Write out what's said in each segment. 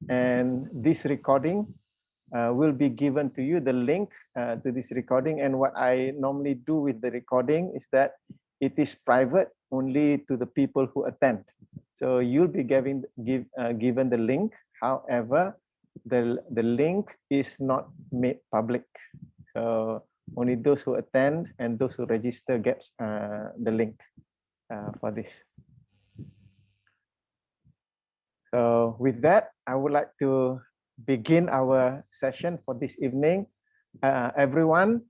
and this recording will be given to you, the link to this recording. And what I normally do with the recording is that it is private only to the people who attend. So you'll be given the link. However, the link is not made public. So only those who attend and those who register gets the link for this. So with that, I would like to begin our session for this evening. Everyone,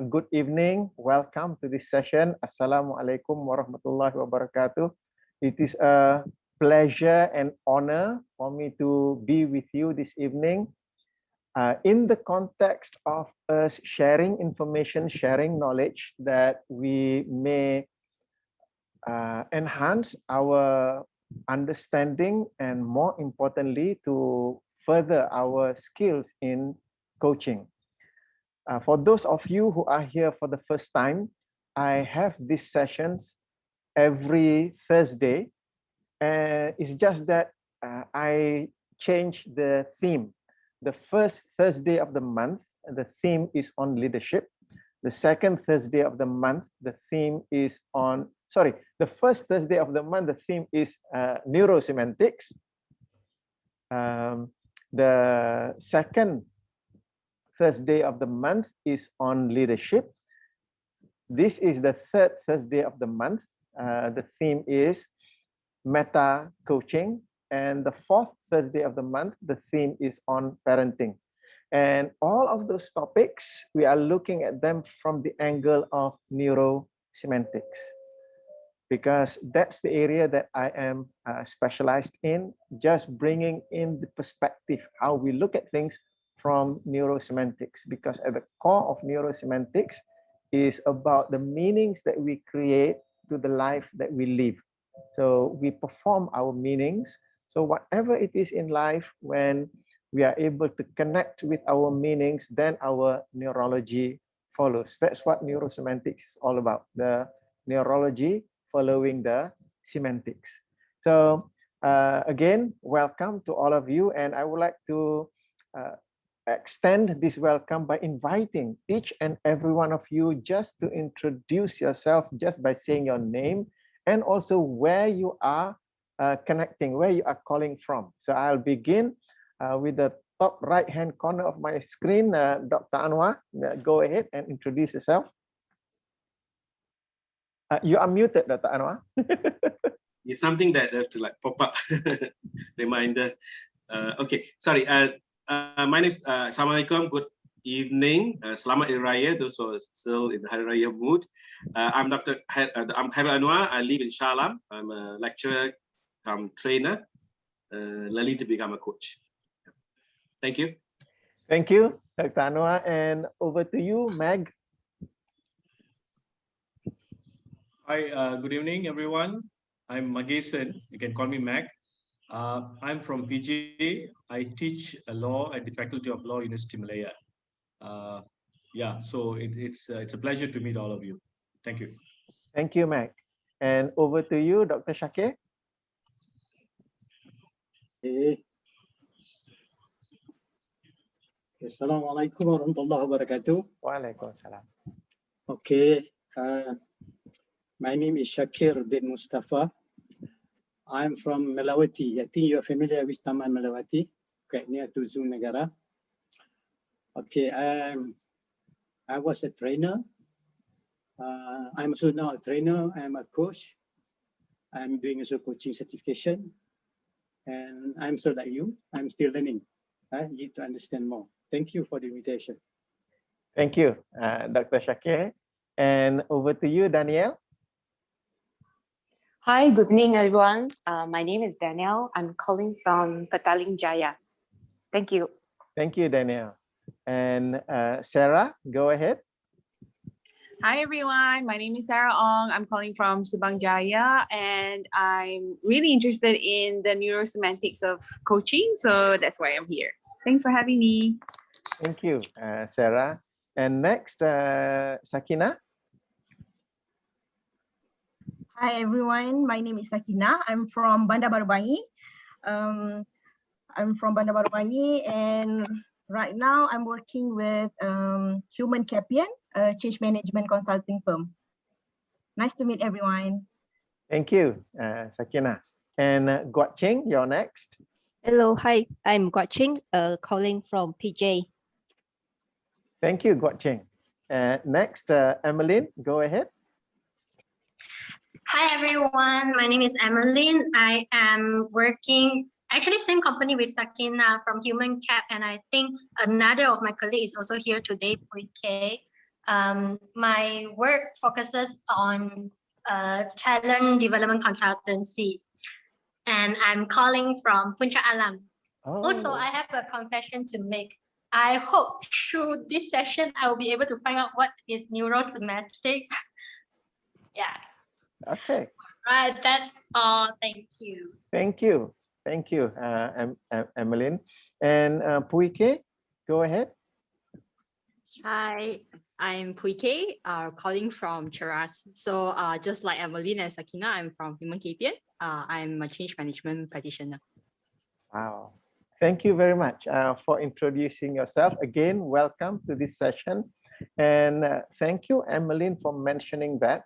good evening. Welcome to this session. Assalamualaikum warahmatullahi wabarakatuh. It is a pleasure and honor for me to be with you this evening in the context of us sharing information, sharing knowledge that we may enhance our understanding and, more importantly, to further our skills in coaching. For those of you who are here for the first time, I have these sessions every Thursday. It's just that I change the theme. The first Thursday of the month, the theme is on leadership. The second Thursday of the month, the theme is on, the first Thursday of the month, the theme is neurosemantics. The second Thursday of the month is on leadership. This is the third Thursday of the month. The theme is meta coaching. And the fourth Thursday of the month, the theme is on parenting. And all of those topics, we are looking at them from the angle of neurosemantics, because that's the area that I am specialized in, just bringing in the perspective, how we look at things from neurosemantics, because at the core of neurosemantics is about the meanings that we create to the life that we live. So we perform our meanings. So whatever it is in life, when we are able to connect with our meanings, then our neurology follows. That's what neurosemantics is all about, the neurology following the semantics. So again, welcome to all of you. And I would like to extend this welcome by inviting each and every one of you just to introduce yourself just by saying your name and also where you are connecting, where you are calling from. So I'll begin with the top right-hand corner of my screen, Dr. Anwar. Go ahead and introduce yourself. You are muted, Dr. Anwar. It's something that have to like pop up reminder. Okay, sorry. My name is Assalamualaikum. Good evening. Selamat Hari Raya. Those who are still in the Hari Raya mood. I'm Khairul Anwar. I live in Shah Alam. I'm a lecturer, trainer, learning to become a coach. Thank you. Thank you, Dr. Anwar. And over to you, Meg. Hi, good evening, everyone. I'm Mᴇᴛ. You can call me Meg. I'm from PJ. I teach law at the Faculty of Law, University Malaya. Yeah, so it's a pleasure to meet all of you. Thank you. Thank you, Meg. And over to you, Dr. Shakir. Assalamualaikum warahmatullahi wabarakatuh. Waalaikumsalam. Okay, my name is Shakir bin Mustafa. I'm from Melawati. I think you're familiar with Taman Melawati, quite near to Zoo Negara. Okay, I was a trainer. I'm also now a trainer. I'm a coach. I'm doing also coaching certification. And I'm so like you, I'm still learning. I need to understand more. Thank you for the invitation. Thank you, Dr. Shakir. And over to you, Danielle. Hi, good evening, everyone. My name is Danielle. I'm calling from Petaling Jaya. Thank you. Thank you, Danielle. And Sarah, go ahead. Hi, everyone. My name is Sarah Ong. I'm calling from Subang Jaya, and I'm really interested in the neurosemantics of coaching. So that's why I'm here. Thanks for having me. Thank you, Sarah. And next, Sakina. Hi everyone, my name is Sakina. I'm from Bandar Baru Bangi. I'm from Bandar Baru Bangi, and right now I'm working with Mᴇᴛᴜ, a change management consulting firm. Nice to meet everyone. Thank you, Sakina. And Guat-Ching, you're next. Hello, hi, I'm Guat-Ching, calling from PJ. Thank you, Guat-Ching. Next, Emmeline, go ahead. Hi everyone, my name is Emmeline. I am working, actually same company with Sakina from Mᴇᴛᴜ, and I think another of my colleagues is also here today, Pui-K. My work focuses on talent development consultancy, and I'm calling from Puncak Alam. Oh. Also, I have a confession to make. I hope through this session, I will be able to find out what is neurosemantics. Yeah. Okay. Right, that's all. Thank you. Thank you. Thank you, Emmeline. And Pui-K, go ahead. Hi, I'm Pui-K, calling from Cheras. So just like Emmeline and Sakina, I'm from Mᴇᴛᴜ. I'm a change management practitioner. Wow. Thank you very much for introducing yourself. Again, welcome to this session. And thank you, Emmeline, for mentioning that.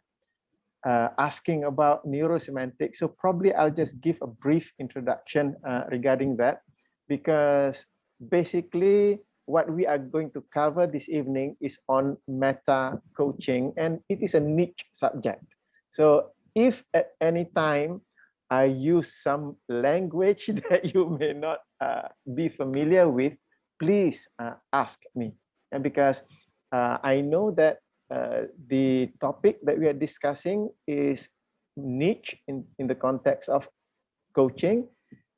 Asking about neurosemantics. So probably I'll just give a brief introduction regarding that, because basically what we are going to cover this evening is on meta coaching, and it is a niche subject. So if at any time I use some language that you may not be familiar with, please ask me. And because I know that the topic that we are discussing is niche in the context of coaching.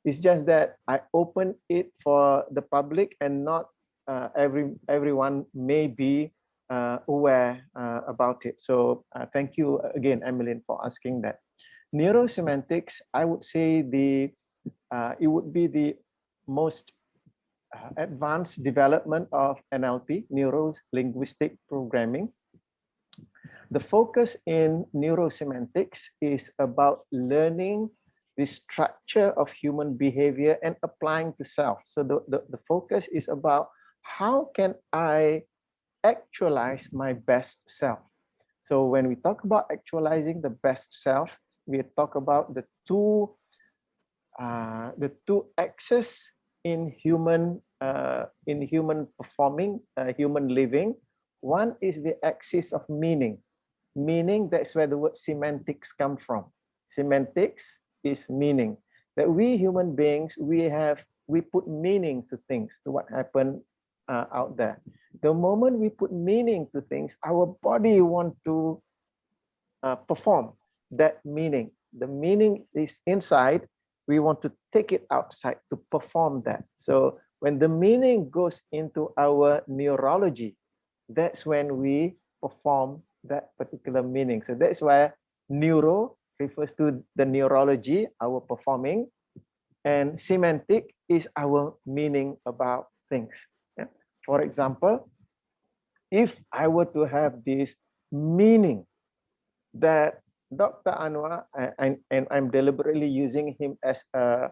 It's just that I open it for the public, and not everyone may be aware about it. So thank you again, Emmeline, for asking that. Neurosemantics, I would say it would be the most advanced development of NLP, neuro-linguistic programming. The focus in neurosemantics is about learning the structure of human behavior and applying to self. So the focus is about how can I actualize my best self. So when we talk about actualizing the best self, we talk about the two axes in human performing, human living. One is the axis of meaning. Meaning, that's where the word semantics come from. Semantics is meaning. That we human beings, we put meaning to things, to what happened out there. The moment we put meaning to things, our body want to perform that meaning. The meaning is inside, we want to take it outside to perform that. So when the meaning goes into our neurology, that's when we perform that particular meaning. So that's why neuro refers to the neurology, our performing, and semantic is our meaning about things. Yeah? For example, if I were to have this meaning that Dr. Anwar, and I'm deliberately using him as a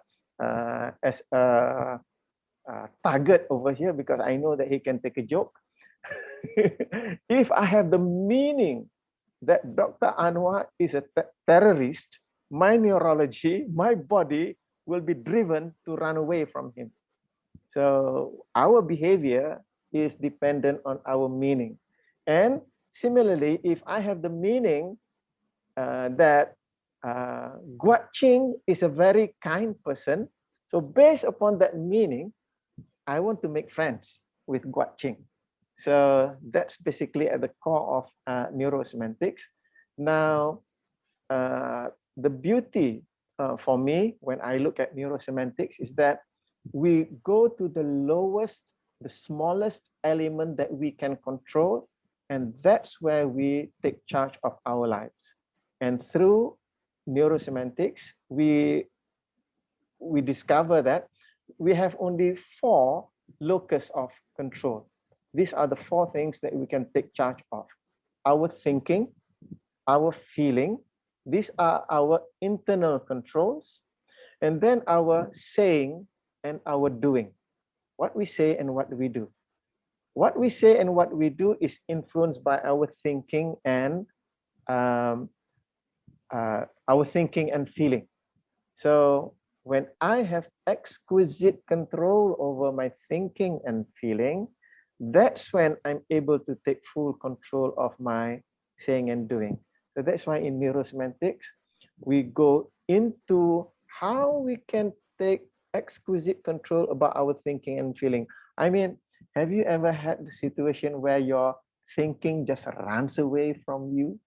target over here because I know that he can take a joke. If I have the meaning that Dr. Anwar is a terrorist, my neurology, my body will be driven to run away from him. So our behavior is dependent on our meaning. And similarly, if I have the meaning that Guat-Ching is a very kind person, so based upon that meaning, I want to make friends with Guat-Ching. So that's basically at the core of neurosemantics. Now, the beauty for me when I look at neurosemantics is that we go to the lowest, the smallest element that we can control, and that's where we take charge of our lives. And through neurosemantics, we discover that we have only 4 locus of control. These are the 4 things that we can take charge of. Our thinking, our feeling, these are our internal controls, and then our saying and our doing. What we say and what we do. What we say and what we do is influenced by our thinking and feeling. So when I have exquisite control over my thinking and feeling, that's when I'm able to take full control of my saying and doing. So that's why in neurosemantics, we go into how we can take exquisite control about our thinking and feeling. I mean, have you ever had the situation where your thinking just runs away from you?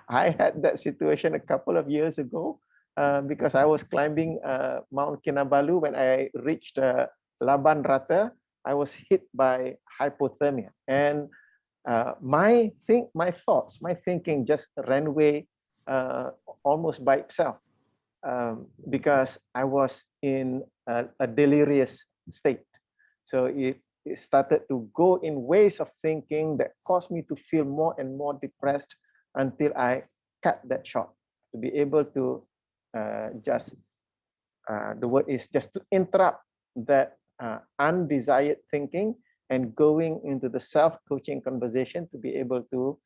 I had that situation a couple of years ago because I was climbing Mount Kinabalu. When I reached Laban Rata, I was hit by hypothermia, and my thoughts, my thinking just ran away almost by itself because I was in a delirious state. So it started to go in ways of thinking that caused me to feel more and more depressed until I cut that short, to be able to the word is just to interrupt that undesired thinking and going into the self-coaching conversation to be able to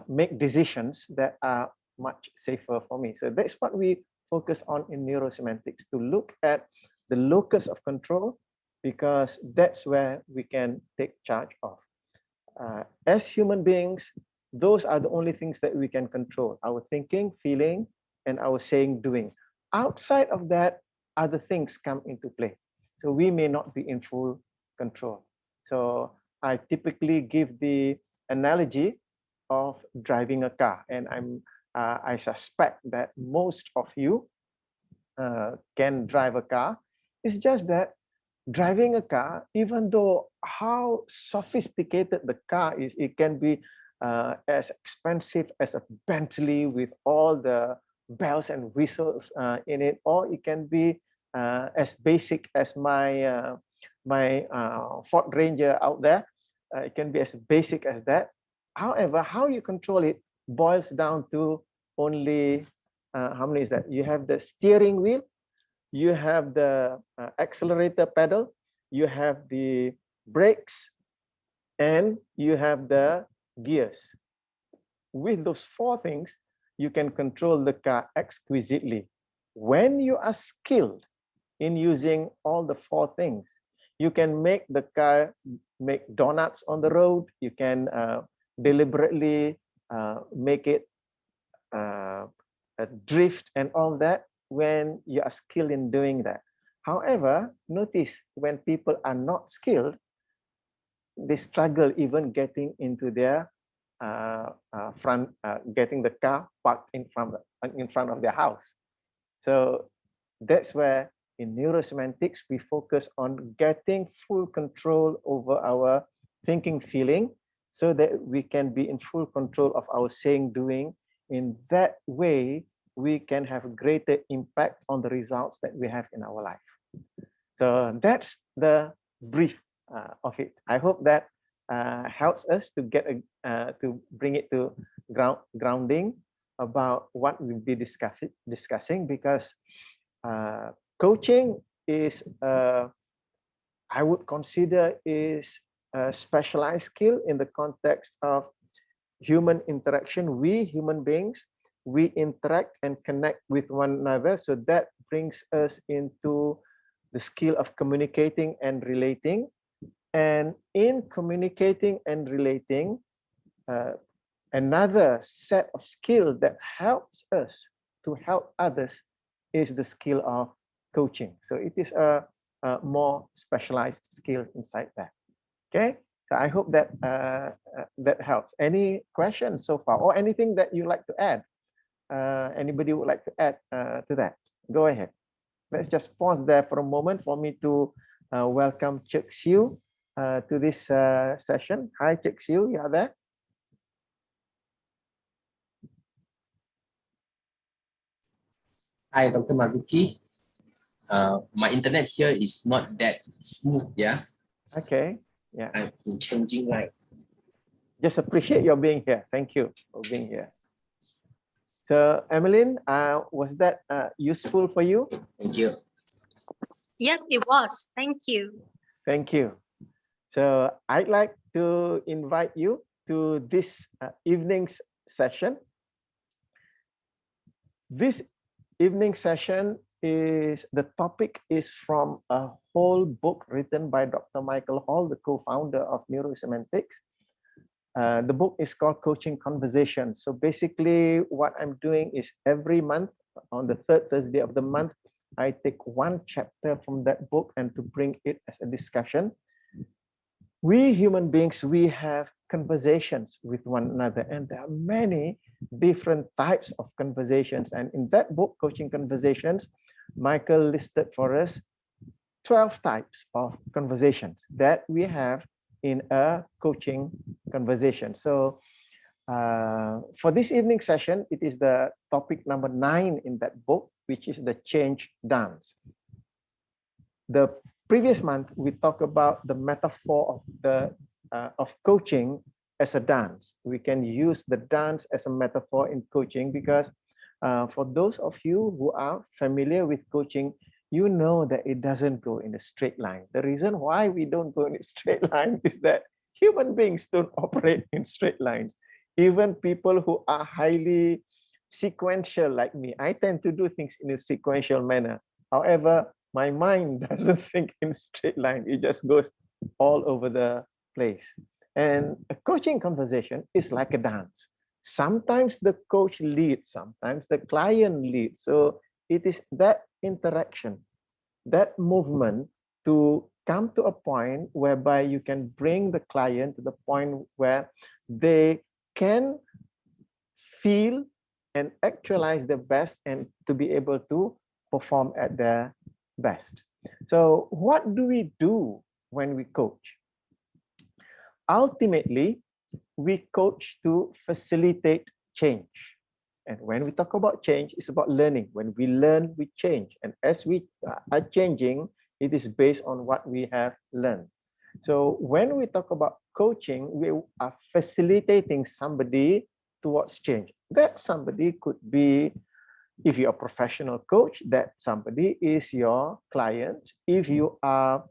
make decisions that are much safer for me. So that's what we focus on in neurosemantics, to look at the locus of control, because that's where we can take charge of. As human beings, those are the only things that we can control: our thinking, feeling, and our saying, doing. Outside of that, other things come into play. So we may not be in full control. So I typically give the analogy of driving a car, and I suspect that most of you can drive a car. It's just that driving a car, even though how sophisticated the car is, it can be as expensive as a Bentley with all the bells and whistles in it, or it can be as basic as my Ford Ranger out there. It can be as basic as that. However, how you control it boils down to only how many is that? You have the steering wheel, you have the accelerator pedal, you have the brakes, and you have the gears. With those four things, you can control the car exquisitely. When you are skilled in using all the four things, you can make the car make donuts on the road. You can deliberately make it drift and all that when you are skilled in doing that. However, notice when people are not skilled, they struggle even getting into their getting the car parked in front of their house. So that's where in neurosemantics we focus on getting full control over our thinking, feeling, so that we can be in full control of our saying, doing. In that way, we can have a greater impact on the results that we have in our life. So that's the brief of it. I hope that helps us to get to bring it to grounding about what we'll be discussing, because coaching is I would consider is a specialized skill in the context of human interaction. We human beings, we interact and connect with one another, so that brings us into the skill of communicating and relating. And in communicating and relating, another set of skill that helps us to help others is the skill of coaching. So it is a more specialized skill inside that. Okay, so I hope that that helps. Any questions so far, or anything that you like to add? Anybody would like to add to that? Go ahead. Let's just pause there for a moment for me to welcome Chek Siu to this session. Hi, Chek Siu, you are there? Hi, Dr. Mazuki. My internet here is not that smooth, yeah? Okay, yeah. I'm changing line. Just appreciate your being here. Thank you for being here. So Emmeline, was that useful for you? Thank you. Yes, it was. Thank you. Thank you. So I'd like to invite you to this evening's session. This evening session the topic is from a whole book written by Dr. Michael Hall, the co-founder of Neurosemantics. The book is called Coaching Conversations. So basically what I'm doing is every month on the third Thursday of the month, I take one chapter from that book and to bring it as a discussion. We human beings, we have conversations with one another, and there are many different types of conversations. And in that book, Coaching Conversations, Michael listed for us 12 types of conversations that we have in a coaching conversation. So for this evening session, it is the topic number 9 in that book, which is the change dance. The previous month, we talked about the metaphor of coaching as a dance. We can use the dance as a metaphor in coaching because for those of you who are familiar with coaching, you know that it doesn't go in a straight line. The reason why we don't go in a straight line is that human beings don't operate in straight lines. Even people who are highly sequential like me, I tend to do things in a sequential manner. However, my mind doesn't think in straight line. It just goes all over the place. And a coaching conversation is like a dance. Sometimes the coach leads, sometimes the client leads. So it is that interaction, that movement to come to a point whereby you can bring the client to the point where they can feel and actualize their best and to be able to perform at their best. So what do we do when we coach? Ultimately, we coach to facilitate change. And when we talk about change, it's about learning. When we learn, we change. And as we are changing, it is based on what we have learned. So when we talk about coaching, we are facilitating somebody towards change. That somebody could be, if you're a professional coach, that somebody is your client. If you are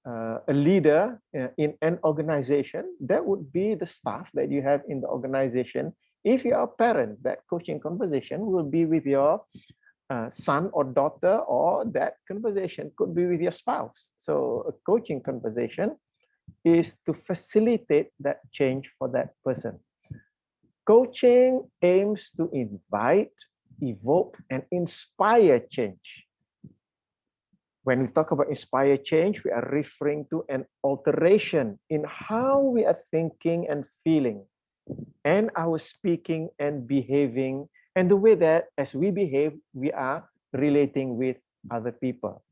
a leader in an organization, that would be the staff that you have in the organization. If you are a parent, that coaching conversation will be with your son or daughter, or that conversation could be with your spouse. So a coaching conversation is to facilitate that change for that person. Coaching aims to invite, evoke, and inspire change. When we talk about inspire change, we are referring to an alteration in how we are thinking and feeling, and our speaking and behaving, and the way that as we behave, we are relating with other people.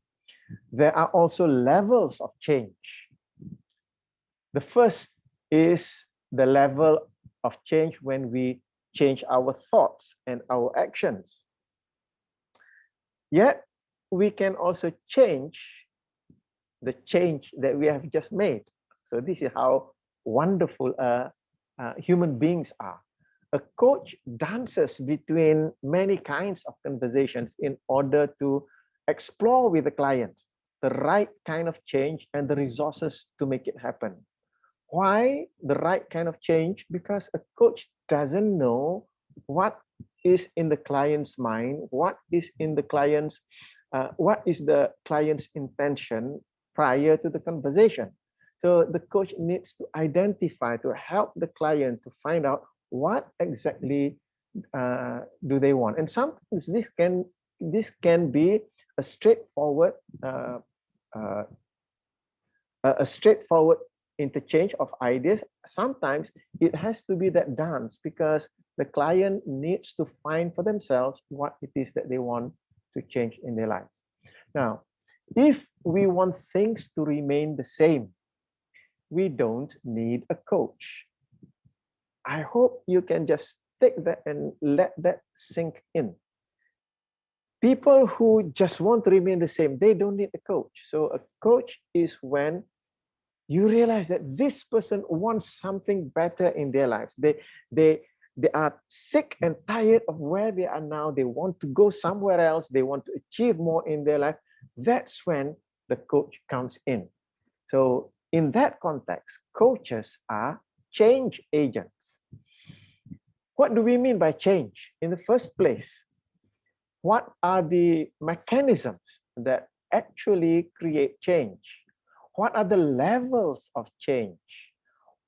There are also levels of change. The first is the level of change when we change our thoughts and our actions. Yet, we can also change the change that we have just made. So this is how wonderful human beings are. A coach dances between many kinds of conversations in order to explore with the client the right kind of change and the resources to make it happen. Why the right kind of change? Because a coach doesn't know what is in the client's mind, what is in the client's what is the client's intention prior to the conversation. So the coach needs to identify, to help the client to find out what exactly do they want. And sometimes this can be a straightforward interchange of ideas. Sometimes it has to be that dance because the client needs to find for themselves what it is that they want to change in their lives. Now, if we want things to remain the same, we don't need a coach. I hope you can just take that and let that sink in. People who just want to remain the same, they don't need a coach. So a coach is when you realize that this person wants something better in their lives. they are sick and tired of where they are now. They want to go somewhere else. They want to achieve more in their life. That's when the coach comes in. So in that context, coaches are change agents. What do we mean by change? In the first place, what are the mechanisms that actually create change? What are the levels of change?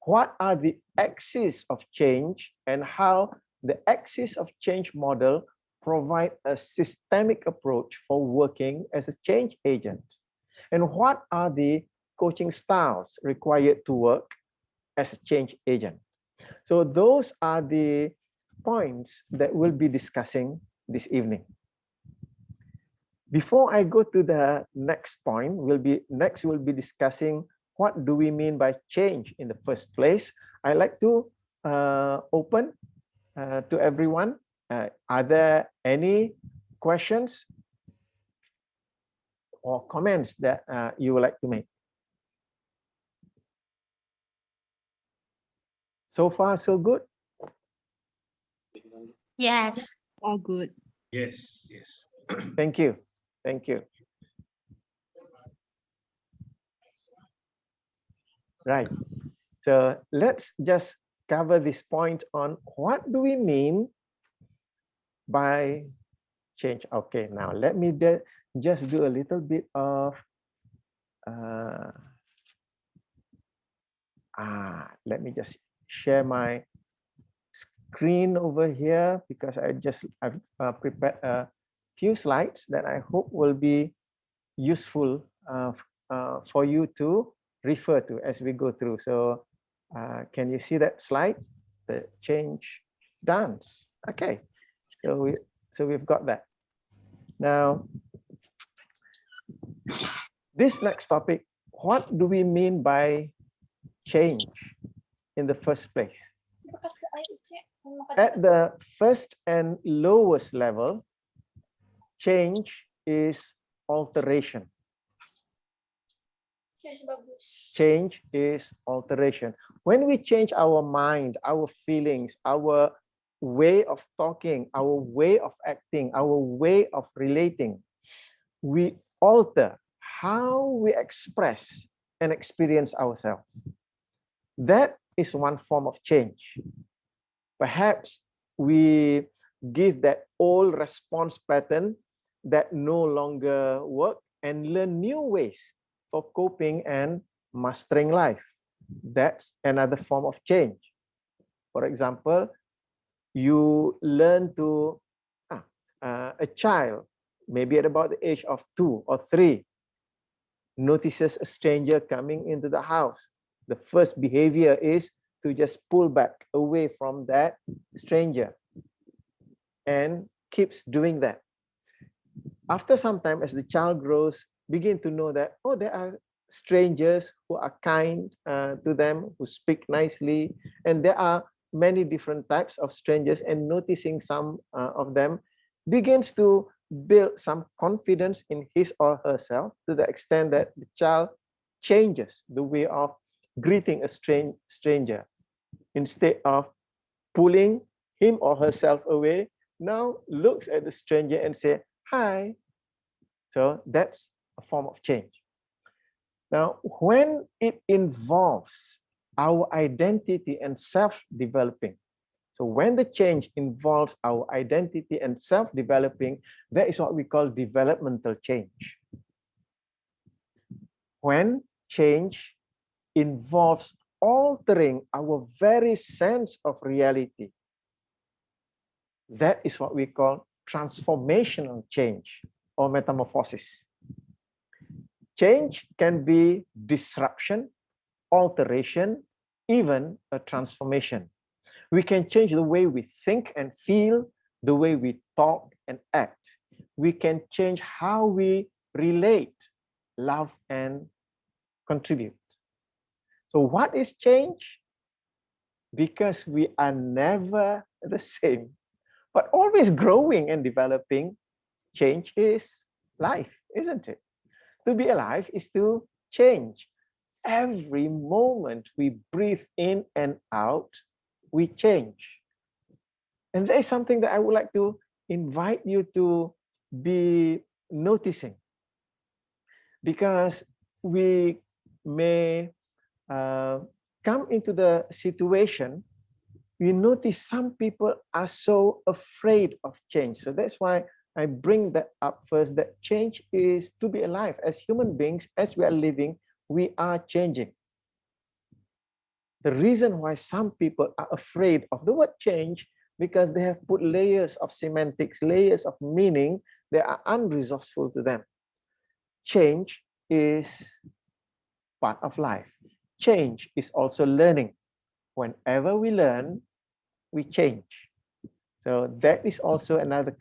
What are the axes of change, and how the axis of change model provide a systemic approach for working as a change agent? And what are the coaching styles required to work as a change agent? So those are the points that we'll be discussing this evening. Before I go to the next point, we'll be discussing what do we mean by change in the first place. I'd like to open to everyone. Are there any questions or comments that you would like to make? So far, so good? Yes. All good. Yes, yes. Thank you. Thank you. Right. So let's just cover this point on what do we mean by change. Okay, now let me just do a little bit of let me just share my screen over here, because I've prepared a few slides that I hope will be useful for you to refer to as we go through. So can you see that slide, the change dance? Okay, so we've got that. Now, this next topic, what do we mean by change in the first place? At the first and lowest level, change is alteration. Change is alteration. When we change our mind, our feelings, our way of talking, our way of acting, our way of relating, we alter how we express and experience ourselves. That is one form of change. Perhaps we give that old response pattern that no longer work and learn new ways for coping and mastering life. That's another form of change. For example, you learn to, a child, maybe at about the age of 2 or 3, notices a stranger coming into the house. The first behavior is to just pull back away from that stranger and keeps doing that. After some time, as the child grows, begin to know that, oh, there are strangers who are kind to them, who speak nicely, and there are many different types of strangers, and noticing some of them begins to build some confidence in his or herself, to the extent that the child changes the way of greeting a stranger. Instead of pulling him or herself away, now looks at the stranger and say, hi. So that's a form of change. Now, when it involves our identity and self-developing, so when the change involves our identity and self-developing, that is what we call developmental change. When change involves altering our very sense of reality, that is what we call transformational change or metamorphosis. Change can be disruption, alteration, even a transformation. We can change the way we think and feel, the way we talk and act. We can change how we relate, love, and contribute. So what is change? Because we are never the same, but always growing and developing, change is life, isn't it? To be alive is to change. Every moment we breathe in and out, we change. And there is something that I would like to invite you to be noticing, because we may come into the situation, we notice some people are so afraid of change. So that's why I bring that up first, that change is to be alive. As human beings, as we are living, we are changing. The reason why some people are afraid of the word change, because they have put layers of semantics, layers of meaning that are unresourceful to them. Change is part of life. Change is also learning. Whenever we learn, we change. So that is also another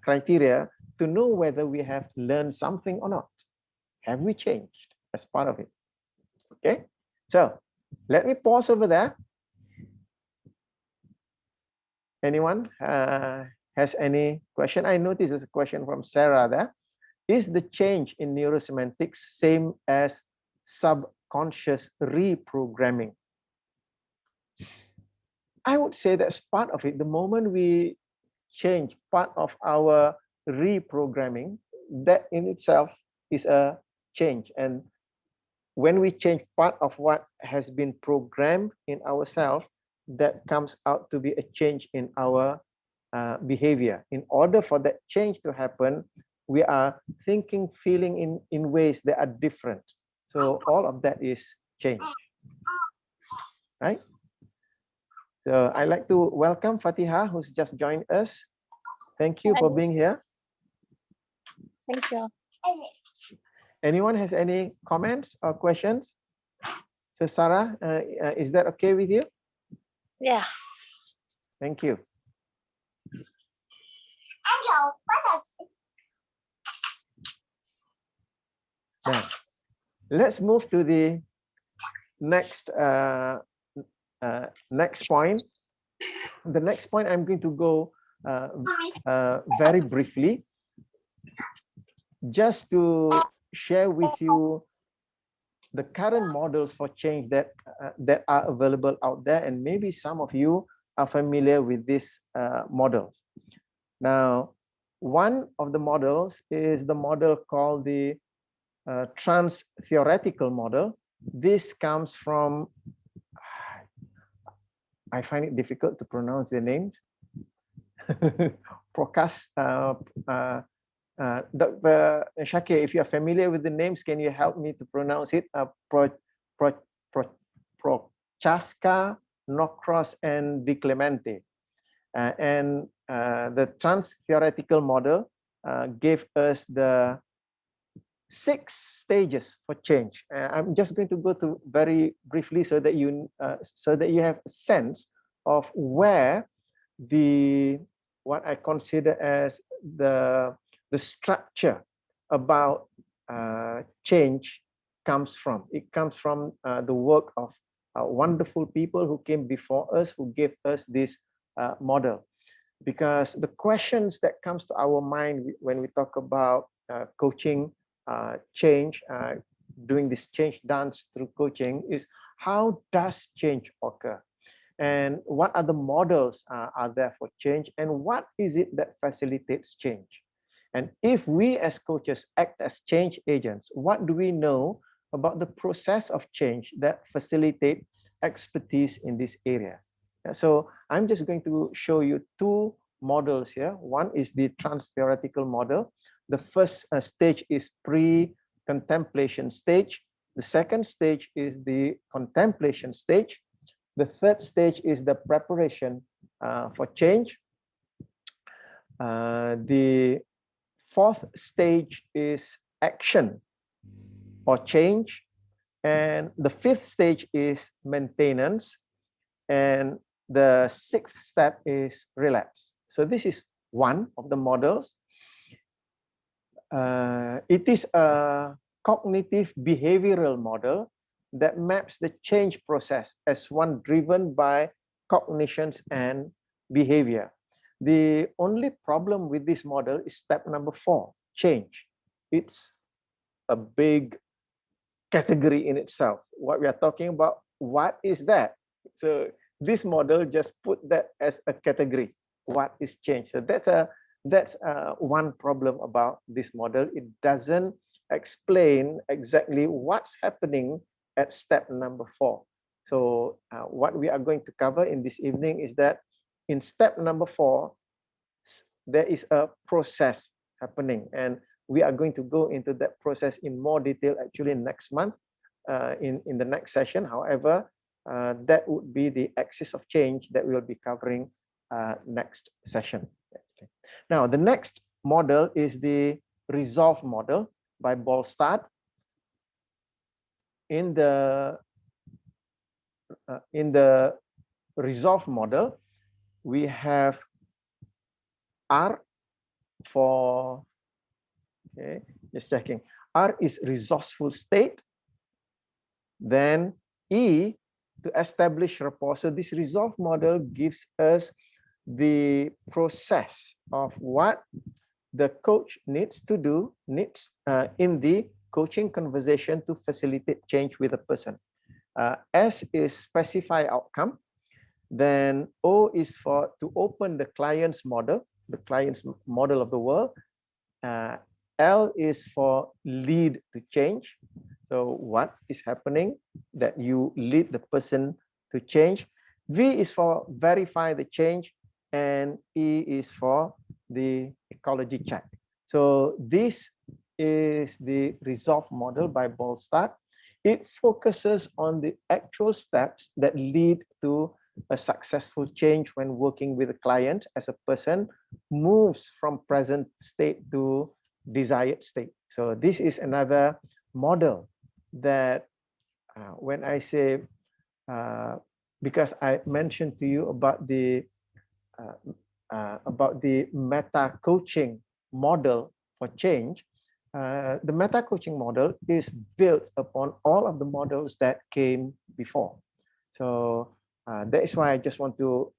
criteria to know whether we have learned something or not. Have we changed as part of it? Okay, so let me pause over there. Anyone has any question? I noticed there's a question from Sarah there. Is the change in neurosemantics same as subconscious reprogramming? I would say that's part of it. The moment we change part of our reprogramming, that in itself is a change. And when we change part of what has been programmed in ourselves, that comes out to be a change in our behavior. In order for that change to happen, we are thinking, feeling in ways that are different. So all of that is change, right? So I'd like to welcome Fatiha, who's just joined us. Thank you for being here. Thank you. Anyone has any comments or questions? So Sarah, is that okay with you? Yeah. Thank you. Now, let's move to the next next point. The next point I'm going to go very briefly, just to share with you the current models for change that that are available out there, and maybe some of you are familiar with these models. Now, one of the models is the model called the Transtheoretical Model. This comes from, I find it difficult to pronounce the names. Dr. Shakir, if you are familiar with the names, can you help me to pronounce it? Prochaska, Nocros, and De Clemente. And the Transtheoretical Model gave us the 6 stages for change. I'm just going to go through very briefly so that you have a sense of where what I consider as the structure about change comes from. It comes from the work of wonderful people who came before us, who gave us this model. Because the questions that comes to our mind when we talk about coaching change, doing this change dance through coaching, is how does change occur? And what are the models are there for change? And what is it that facilitates change? And if we as coaches act as change agents, what do we know about the process of change that facilitate expertise in this area? So I'm just going to show you 2 models here. One is the Transtheoretical Model. The first stage is pre-contemplation stage. The second stage is the contemplation stage. The third stage is the preparation for change. The fourth stage is action or change. And the fifth stage is maintenance. And the 6th step is relapse. So this is one of the models. It is a cognitive behavioral model that maps the change process as one driven by cognitions and behavior. The only problem with this model is step number 4, change. It's a big category in itself. What we are talking about, what is that? So this model just put that as a category. what is change. So that's one problem about this model. It doesn't explain exactly what's happening at step number 4. So what we are going to cover in this evening is that in step number 4, there is a process happening, and we are going to go into that process in more detail actually next month in the next session. However, that would be the axis of change that we will be covering next session. Now, the next model is the resolve model by Bolstad. In the resolve model, we have R for, okay, just checking. R is resourceful state. Then E to establish rapport. So this resolve model gives us the process of what the coach needs to do, in the coaching conversation to facilitate change with a person. S is specify outcome. Then O is for to open the client's model, the client's model of the world. L is for lead to change. So what is happening that you lead the person to change. V is for verify the change, and E is for the ecology check. So this is the resolve model by Bolstad. It focuses on the actual steps that lead to a successful change when working with a client as a person moves from present state to desired state. So this is another model that when I say, because I mentioned to you about the meta coaching model for change, the meta coaching model is built upon all of the models that came before. So that is why I just want to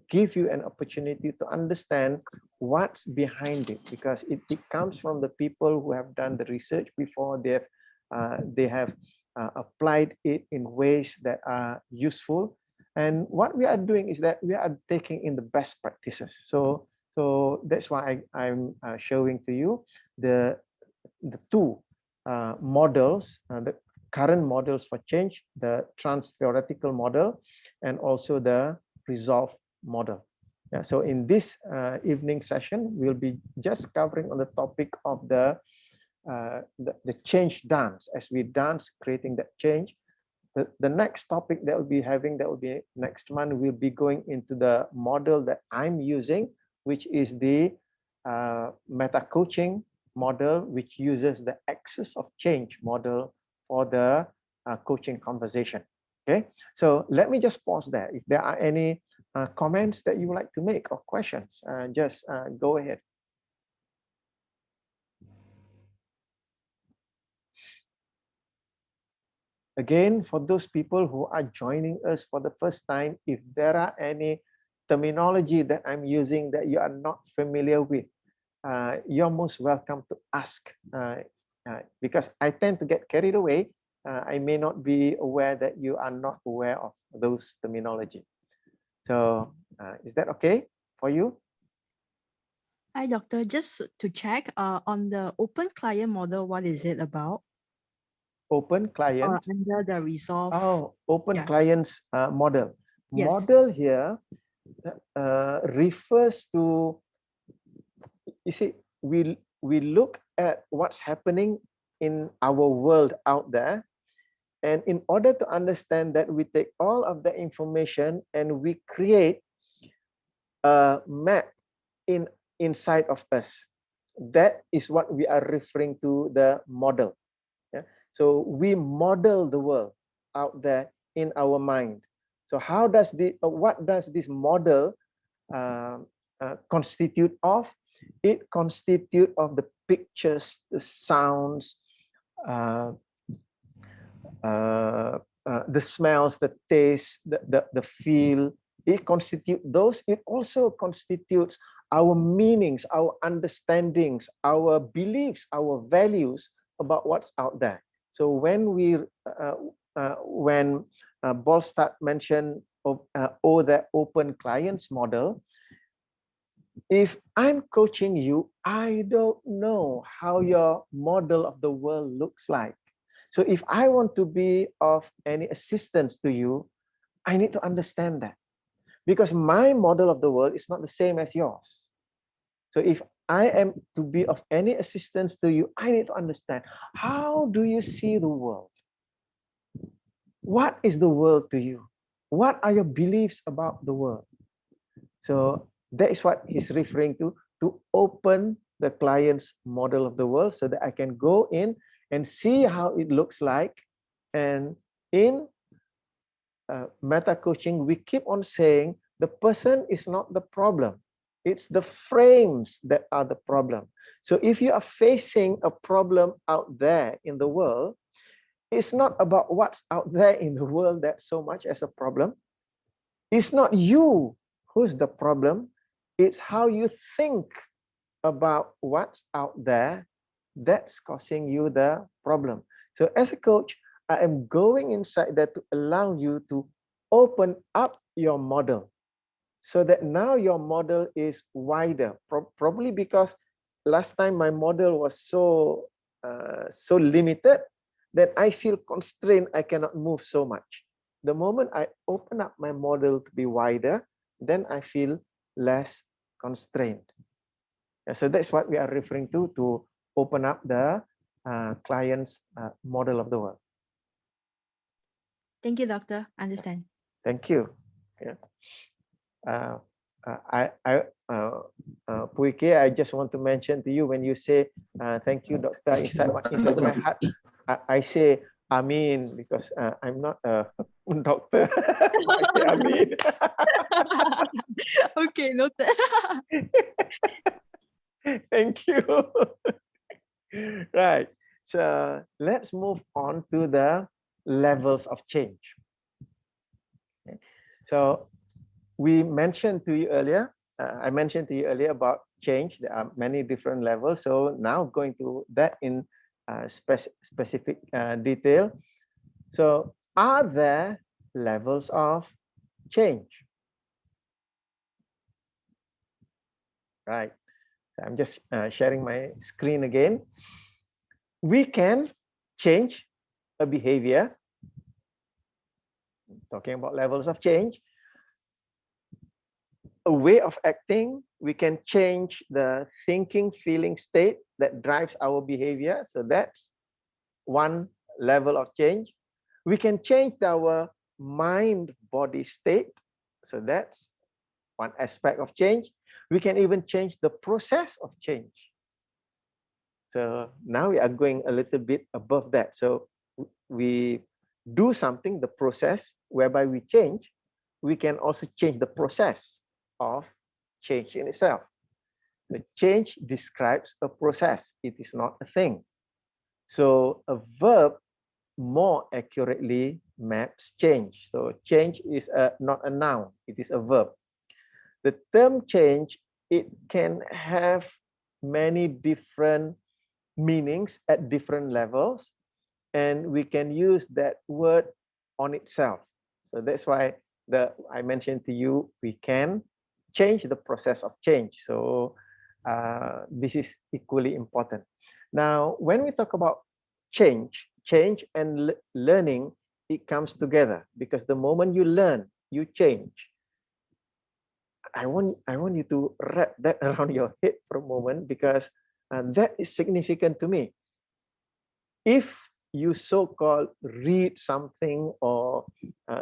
give you an opportunity to understand what's behind it, because it comes from the people who have done the research before. They have applied it in ways that are useful, and what we are doing is that we are taking in the best practices. So that's why I'm showing to you the two models, the current models for change, the Transtheoretical Model and also the resolve model. Yeah, so in this evening session, we'll be just covering on the topic of the change dance. As we dance, creating that change. The next topic that we'll be having, that will be next month, we'll be going into the model that I'm using, which is the meta coaching model, which uses the axis of change model for the coaching conversation. Okay, so let me just pause there. If there are any comments that you would like to make or questions, just go ahead. Again, for those people who are joining us for the first time, if there are any terminology that I'm using that you are not familiar with, you're most welcome to ask, because I tend to get carried away. I may not be aware that you are not aware of those terminology. So is that okay for you? Hi, Doctor. Just to check, on the open client model, what is it about? Open client? Under the resolve. Oh, open clients model. Yes. Model here refers to, you see, we look at what's happening in our world out there, and in order to understand that, we take all of the information and we create a map inside of us. That is what we are referring to the model. Yeah? So we model the world out there in our mind. So how does what does this model constitute of? It constitutes of the pictures, the sounds, the smells, the taste, the feel. It constitutes those. It also constitutes our meanings, our understandings, our beliefs, our values about what's out there. So when Bolstad mentioned or the open clients model, if I'm coaching you, I don't know how your model of the world looks like. So if I want to be of any assistance to you, I need to understand that, because my model of the world is not the same as yours. So if I am to be of any assistance to you, I need to understand, how do you see the world? What is the world to you? What are your beliefs about the world? So that is what he's referring to open the client's model of the world, so that I can go in and see how it looks like. And in meta coaching, we keep on saying the person is not the problem. It's the frames that are the problem. So if you are facing a problem out there in the world, it's not about what's out there in the world that's so much as a problem. It's not you who's the problem. It's how you think about what's out there that's causing you the problem. So as a coach, I am going inside there to allow you to open up your model, so that now your model is wider. Probably because last time my model was so limited that I feel constrained, I cannot move so much. The moment I open up my model to be wider, then I feel less constrained. So that's what we are referring to open up the client's model of the world. Thank you, Doctor. Understand. Thank you. Yeah. Puike, I just want to mention to you, when you say thank you, Doctor, inside my heart, I say Amin, because I'm not a doctor. I say Amin. Okay, noted. Thank you. Right. So let's move on to the levels of change. Okay. So we mentioned to you earlier, I mentioned to you earlier about change. There are many different levels. So now going to that in specific detail. So are there levels of change? Right. So I'm just sharing my screen again. We can change a behavior. Talking about levels of change. A way of acting, we can change the thinking, feeling state that drives our behavior. So that's one level of change. We can change our mind-body state. So that's one aspect of change. We can even change the process of change. So now we are going a little bit above that. So we do something, the process whereby we change. We can also change the process of change in itself. The change describes a process. It is not a thing. So a verb more accurately maps change. So change is not a noun, it is a verb. The term change, it can have many different meanings at different levels, and we can use that word on itself. So that's why I mentioned to you, we can change the process of change. So this is equally important. Now, when we talk about change and learning, it comes together, because the moment you learn, you change. I want you to wrap that around your head for a moment, because that is significant to me. If you so-called read something or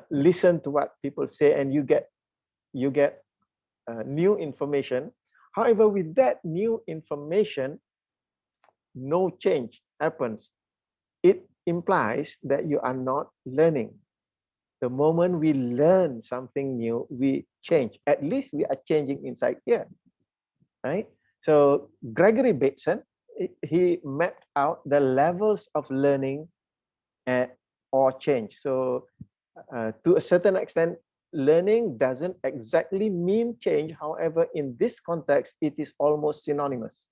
listen to what people say, and you get new information, however, with that new information, no change happens. It implies that you are not learning. The moment we learn something new, we change. At least we are changing inside here, right? So Gregory Bateson, he mapped out the levels of learning or change. So to a certain extent, learning doesn't exactly mean change. However, in this context, it is almost synonymous,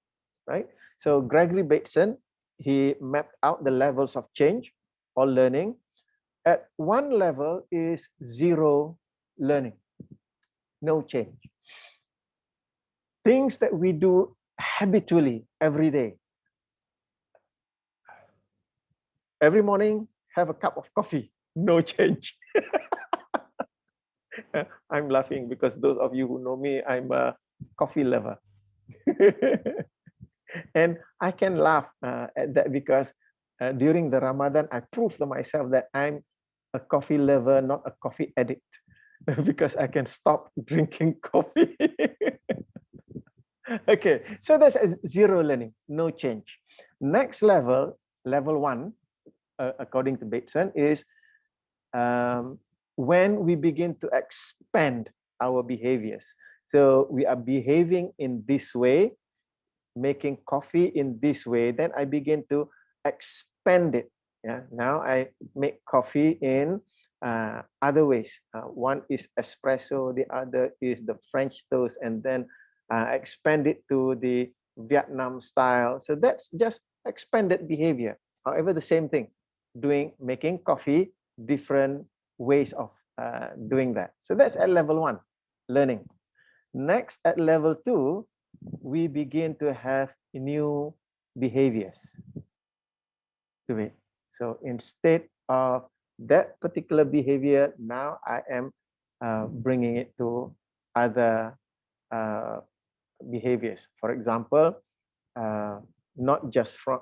right? So Gregory Bateson, he mapped out the levels of change or learning. At one level is zero learning, no change. Things that we do habitually every day. Every morning, have a cup of coffee, no change. I'm laughing because those of you who know me, I'm a coffee lover. And I can laugh at that because during the Ramadan, I proved to myself that I'm a coffee lover, not a coffee addict, because I can stop drinking coffee. Okay, so that's zero learning, no change. Next level, level 1, according to Bateson, is when we begin to expand our behaviors. So we are behaving in this way, making coffee in this way, then I begin to expand it. Yeah, now I make coffee in other ways. One is espresso, the other is the French toast, and then expand it to the Vietnam style. So that's just expanded behavior. However, the same thing, making coffee, different ways of doing that. So that's at level 1, learning. Next, at level 2, we begin to have new behaviors to it. So instead of that particular behavior, now I am bringing it to other behaviors. For example, not just from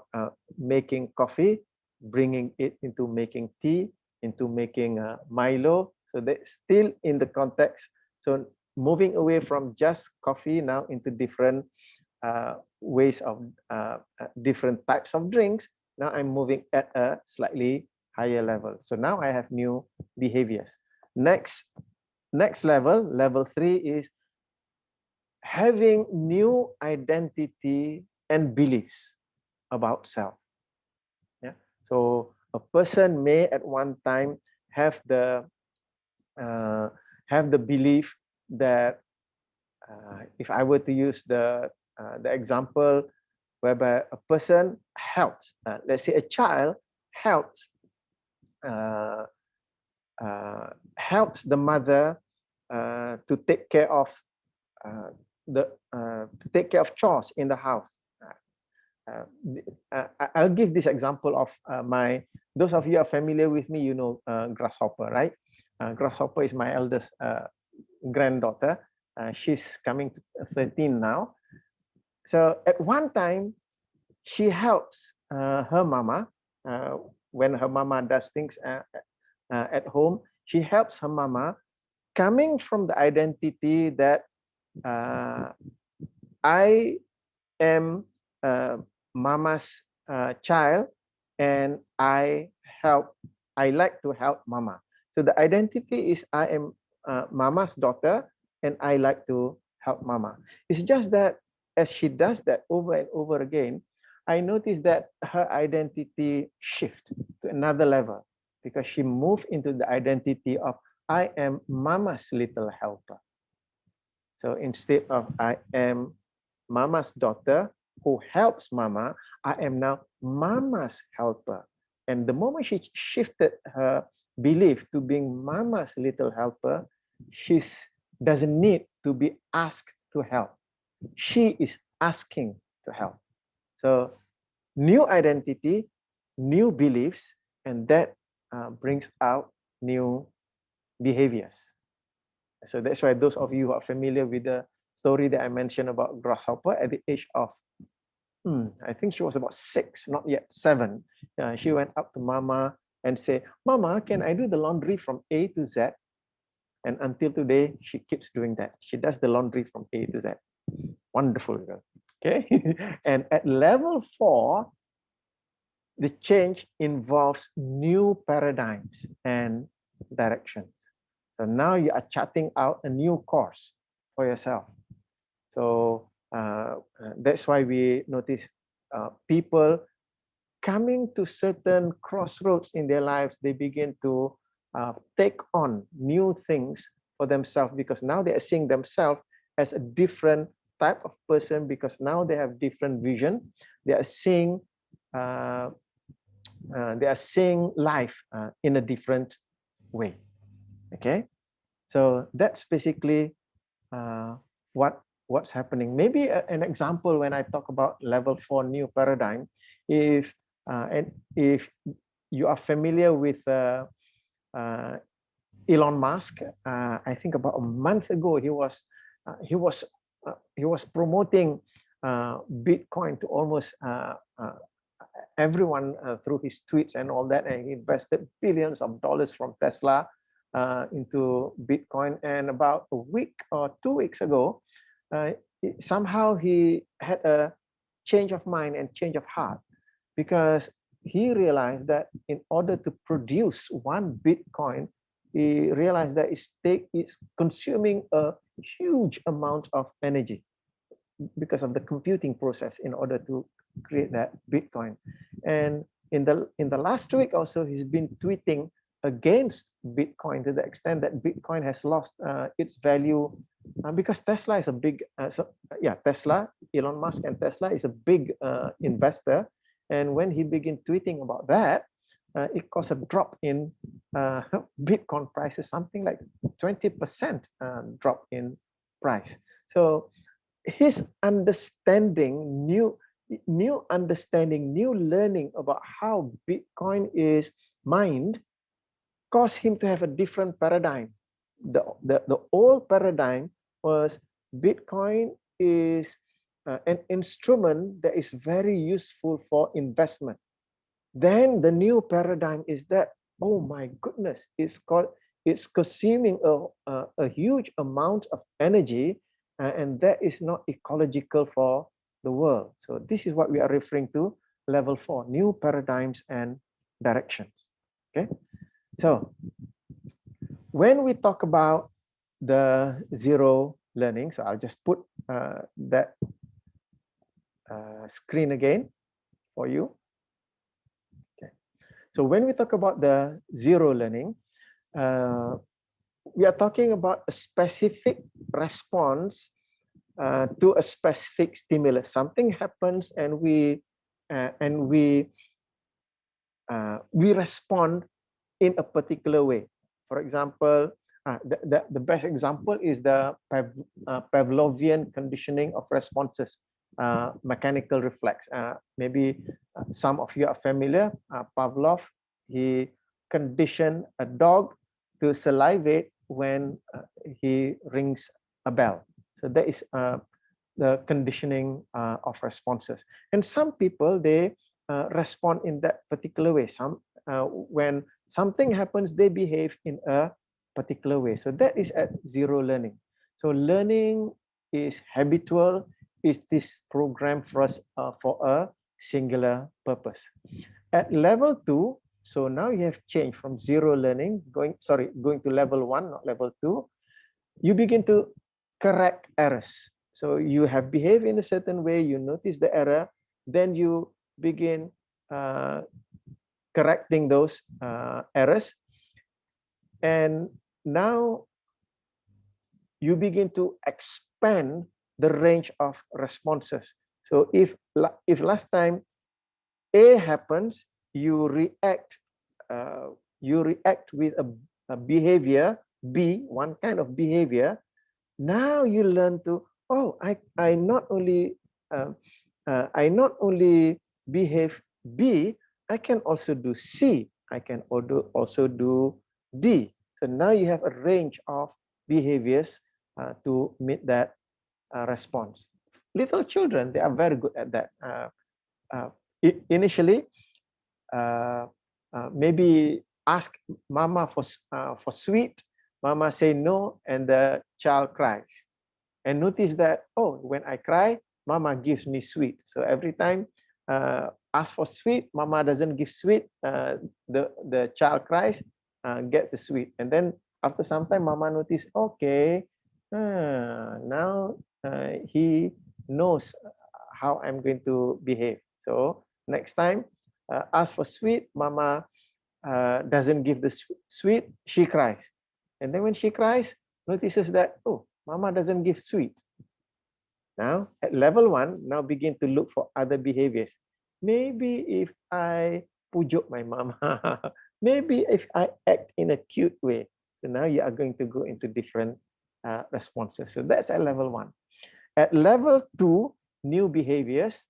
making coffee, bringing it into making tea, into making Milo. So that's still in the context. So moving away from just coffee now into different ways of different types of drinks. Now I'm moving at a slightly higher level. So now I have new behaviors. Next level, level 3, is having new identity and beliefs about self. Yeah. So a person may at one time have the belief that if I were to use the example whereby a person helps, let's say a child helps the mother to take care of chores in the house. I'll give this example of those of you are familiar with me, you know Grasshopper, right? Grasshopper is my eldest granddaughter. She's coming to 13 now. So at one time, she helps her mama when her mama does things at home. She helps her mama, coming from the identity that I am mama's child, and I like to help mama. So the identity is I am mama's daughter, and I like to help mama. It's just that as she does that over and over again, I noticed that her identity shift to another level, because she moved into the identity of I am mama's little helper. So instead of I am mama's daughter who helps mama, I am now mama's helper. And the moment she shifted her belief to being mama's little helper, she doesn't need to be asked to help. She is asking to help. So new identity, new beliefs, and that brings out new behaviors. So that's why those of you who are familiar with the story that I mentioned about Grasshopper, at the age of, I think she was about 6, not yet 7, she went up to mama and said, "Mama, can I do the laundry from A to Z?" And until today, she keeps doing that. She does the laundry from A to Z. Wonderful girl. Okay. And at level 4, the change involves new paradigms and directions. So now you are charting out a new course for yourself. So that's why we notice people coming to certain crossroads in their lives. They begin to take on new things for themselves, because now they are seeing themselves as a different type of person, because now they have different vision. They are seeing life in a different way. Okay, So that's basically what's happening. Maybe an example when I talk about level 4 new paradigm, if you are familiar with Elon Musk, I think about a month ago he was promoting Bitcoin to almost everyone through his tweets and all that, and he invested billions of dollars from Tesla into Bitcoin. And about a week or 2 weeks ago, somehow he had a change of mind and change of heart, because he realized that in order to produce 1 Bitcoin, he realized that it's consuming a huge amount of energy because of the computing process in order to create that Bitcoin. And in the last week also, he's been tweeting against Bitcoin to the extent that Bitcoin has lost its value because Tesla is a big Tesla, Elon Musk and Tesla is a big investor. And when he began tweeting about that, it caused a drop in Bitcoin prices, something like 20% drop in price. So his understanding, new understanding, new learning about how Bitcoin is mined caused him to have a different paradigm. The old paradigm was Bitcoin is an instrument that is very useful for investment. Then the new paradigm is that, oh my goodness, it's consuming a huge amount of energy, and that is not ecological for the world. So this is what we are referring to, level 4, new paradigms and directions. Okay, so when we talk about the zero learning, so I'll just put that screen again for you. Okay, so when we talk about the zero learning, we are talking about a specific response to a specific stimulus. Something happens and we respond in a particular way. For example, the best example is the Pavlovian conditioning of responses, mechanical reflex. Maybe some of you are familiar. Pavlov, he conditioned a dog to salivate when he rings a bell. So that is the conditioning of responses. And some people, they respond in that particular way. When something happens, they behave in a particular way. So that is at zero learning. So learning is habitual, is this program for us for a singular purpose. At level 2, so now you have changed from zero learning, going to level 1, not level 2. You begin to correct errors. So you have behaved in a certain way, you notice the error, then you begin correcting those errors. And now you begin to expand the range of responses. So if last time A happens, you react with a behavior B, one kind of behavior. Now you learn to, oh, I not only behave B, I can also do C, I can also do D. So now you have a range of behaviors to meet that response. Little children, they are very good at that. Initially, maybe ask mama for sweet, mama say no, and the child cries. And notice that, oh, when I cry, mama gives me sweet. So every time ask for sweet, mama doesn't give sweet, the child cries, gets the sweet. And then after some time, mama notice, okay, now he knows how I'm going to behave. So next time, ask for sweet, mama doesn't give the sweet, she cries. And then when she cries, notices that, oh, mama doesn't give sweet. Now at level 1, now begin to look for other behaviors. Maybe if I pujuk my mama, maybe if I act in a cute way, So now you are going to go into different responses. So that's at level 1. At level 2, new behaviors,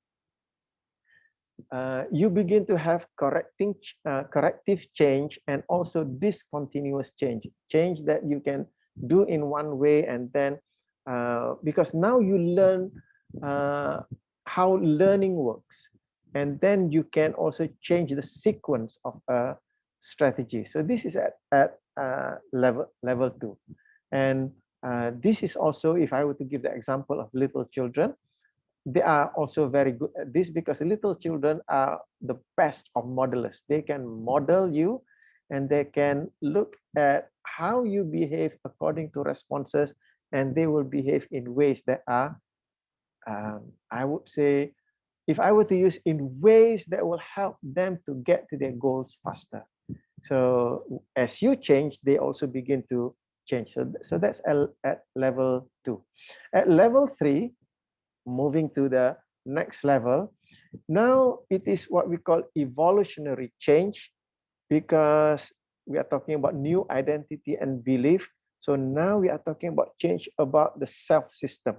you begin to have corrective change and also discontinuous change. Change that you can do in one way, and then because now you learn how learning works, and then you can also change the sequence of a strategy. So this is at level 2, and this is also, if I were to give the example of little children, they are also very good at this, because little children are the best of modelers. They can model you, and they can look at how you behave according to responses, and they will behave in ways that are, I would say, if I were to use, in ways that will help them to get to their goals faster. So as you change, they also begin to change. So that's at level 2. At level 3, moving to the next level, now it is what we call evolutionary change, because we are talking about new identity and belief. So now we are talking about change about the self system,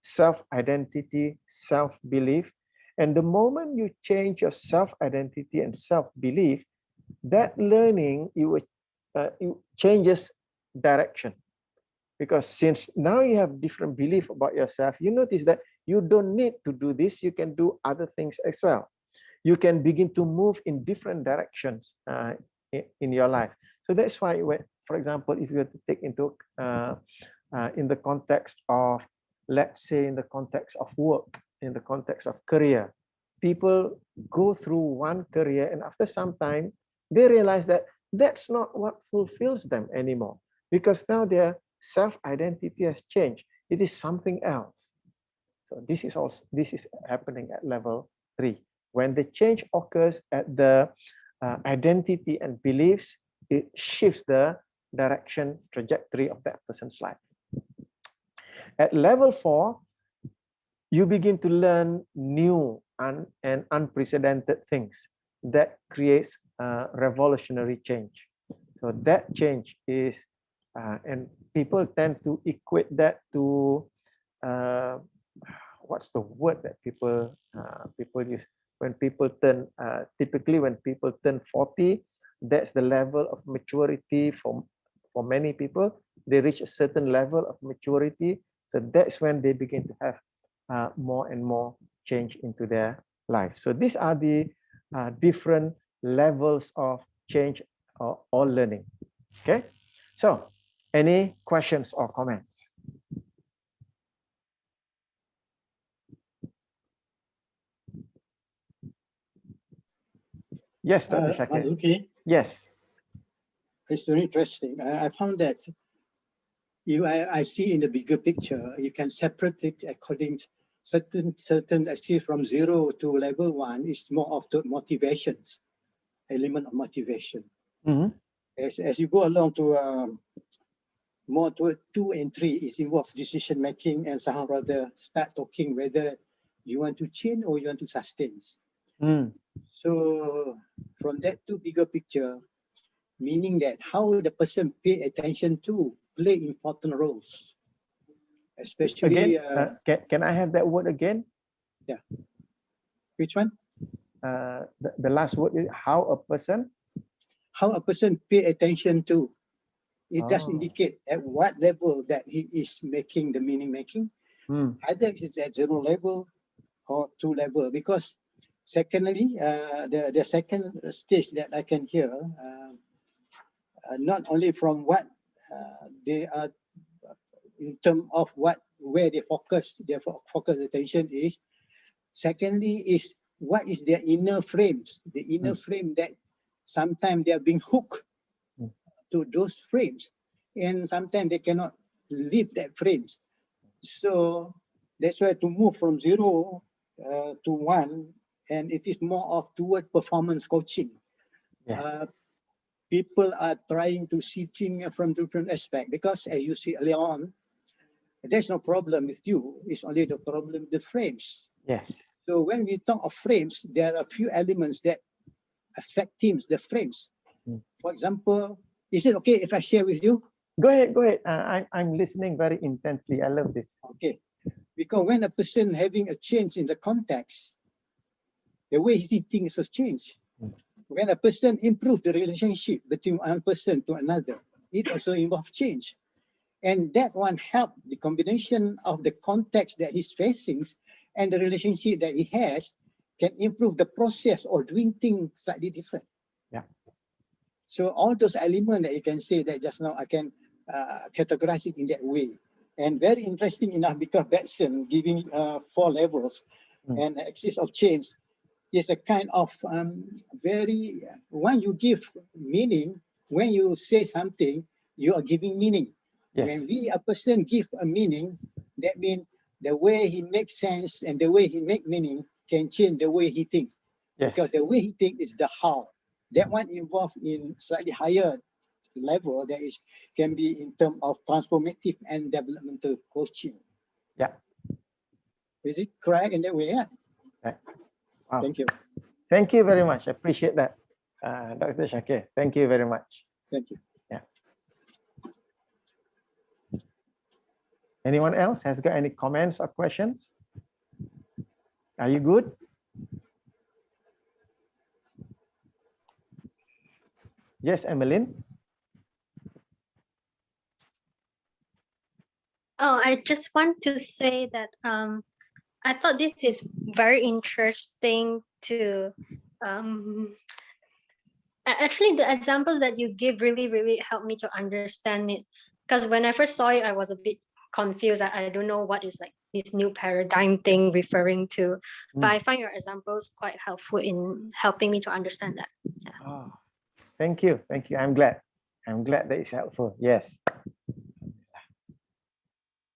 self-identity, self-belief. And the moment you change your self-identity and self-belief, that learning, it changes direction. Because since now you have different belief about yourself, you notice that you don't need to do this. You can do other things as well. You can begin to move in different directions in your life. So that's why, for example, if you were to take into in the context of, let's say, in the context of work, in the context of career, people go through one career, and after some time, they realize that that's not what fulfills them anymore, because now their self-identity has changed. It is something else. So this is happening at level 3. When the change occurs at the identity and beliefs, it shifts the direction, trajectory of that person's life. At level 4, you begin to learn new and unprecedented things that creates revolutionary change. So that change is, and people tend to equate that to, what's the word that people use? When people turn, typically when people turn 40, that's the level of maturity for many people. They reach a certain level of maturity. So that's when they begin to have more and more change into their life. So these are the different levels of change or learning. Okay, so any questions or comments? Yes, Dr. Shakir. Mazuki, Yes. it's very interesting. I found that I see in the bigger picture, you can separate it according to certain, I see from 0 to level 1 is more of the motivations, element of motivation. Mm-hmm. As you go along to more to 2 and 3 is involved decision making, and somehow rather start talking whether you want to change or you want to sustain. Mm. So from that to bigger picture, meaning that how the person pay attention to play important roles, especially again. Can I have that word again? Yeah. Which one? The last word is how a person pay attention to. It does Oh. indicate at what level that he is making the meaning making. Either it's at 0 level or 2 level, because secondly, the second stage that I can hear, not only from what they are in terms of where they focus their attention is. Secondly is what is their inner frames, the inner frame that sometimes they are being hooked to those frames, and sometimes they cannot leave that frames. So that's why to move from 0 to 1, and it is more of toward performance coaching. Yes. People are trying to see things from different aspects, because as you see earlier on, there's no problem with you. It's only the problem with the frames. Yes. So when we talk of frames, there are a few elements that affect teams, the frames. For example, Is it okay if I share with you? Go ahead, go ahead. I'm listening very intensely. I love this. Okay, because when a person having a change in the context, the way he sees things has changed. When a person improves the relationship between one person to another, it also involves change. And that one help the combination of the context that he's facing and the relationship that he has can improve the process or doing things slightly different. Yeah. So all those elements that you can say that just now I can categorize it in that way. And very interesting enough, because Batson giving 4 levels and axis of change is a kind of very, when you give meaning, when you say something, you are giving meaning. Yes. When a person give a meaning, that means the way he makes sense and the way he make meaning can change the way he thinks. Yes. Because the way he thinks is the how. That one involved in slightly higher level that is can be in terms of transformative and developmental coaching. Yeah. Is it correct in that way? Yeah. Right. Wow. Thank you. Thank you very much. I appreciate that, Dr. Shakir. Thank you very much. Thank you. Yeah. Anyone else has got any comments or questions? Are you good? Yes, Emmeline. Oh, I just want to say that I thought this is very interesting to actually the examples that you give really helped me to understand it, because when I first saw it I was a bit confused. I don't know what is like this new paradigm thing referring to, but I find your examples quite helpful in helping me to understand that. Yeah. Oh, thank you. Thank you. I'm glad that it's helpful. Yes.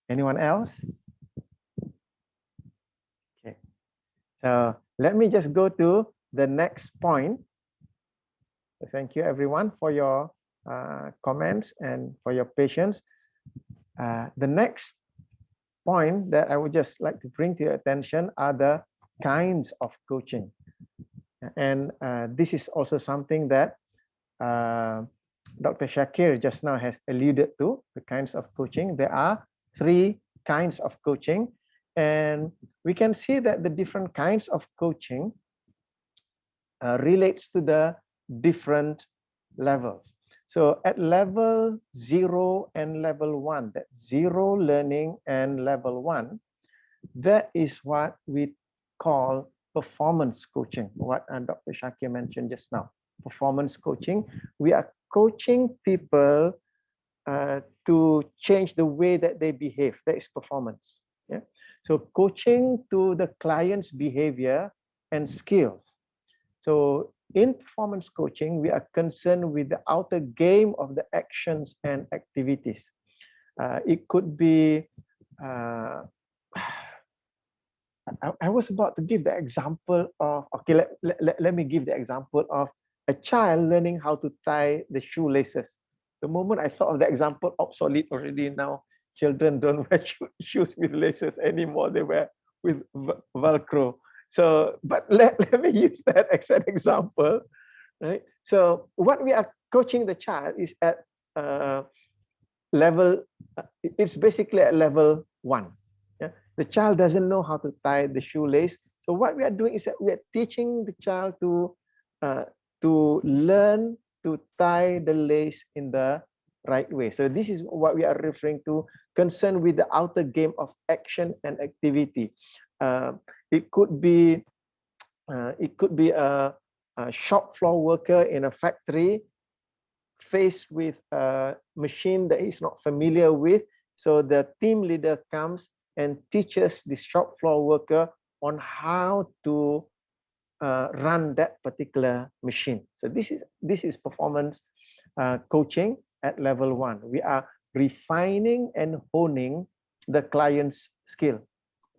Anyone else? Okay. So let me just go to the next point. Thank you everyone for your comments and for your patience. The next point that I would just like to bring to your attention are the kinds of coaching. And this is also something that Dr. Shakir just now has alluded to, the kinds of coaching. There are 3 kinds of coaching, and we can see that the different kinds of coaching relates to the different levels. So at level 0 and level 1, that 0 learning and level 1, that is what we call performance coaching, what Dr. Shakir mentioned just now. Performance coaching, we are coaching people to change the way that they behave. That is performance. Yeah. So coaching to the client's behavior and skills. So in performance coaching, we are concerned with the outer game of the actions and activities. It could be, I was about to give the example of, okay, let me give the example of a child learning how to tie the shoelaces. The moment I thought of the example, obsolete already now. Children don't wear shoes with laces anymore. They wear with Velcro. So, but let me use that as an example, right? So what we are coaching the child is at level, it's basically at level 1. Yeah? The child doesn't know how to tie the shoelace. So what we are doing is that we are teaching the child to learn to tie the lace in the right way. So this is what we are referring to, concerned with the outer game of action and activity. It could be a shop floor worker in a factory faced with a machine that he's not familiar with. So the team leader comes and teaches the shop floor worker on how to run that particular machine. So this is performance coaching at level 1. We are refining and honing the client's skill.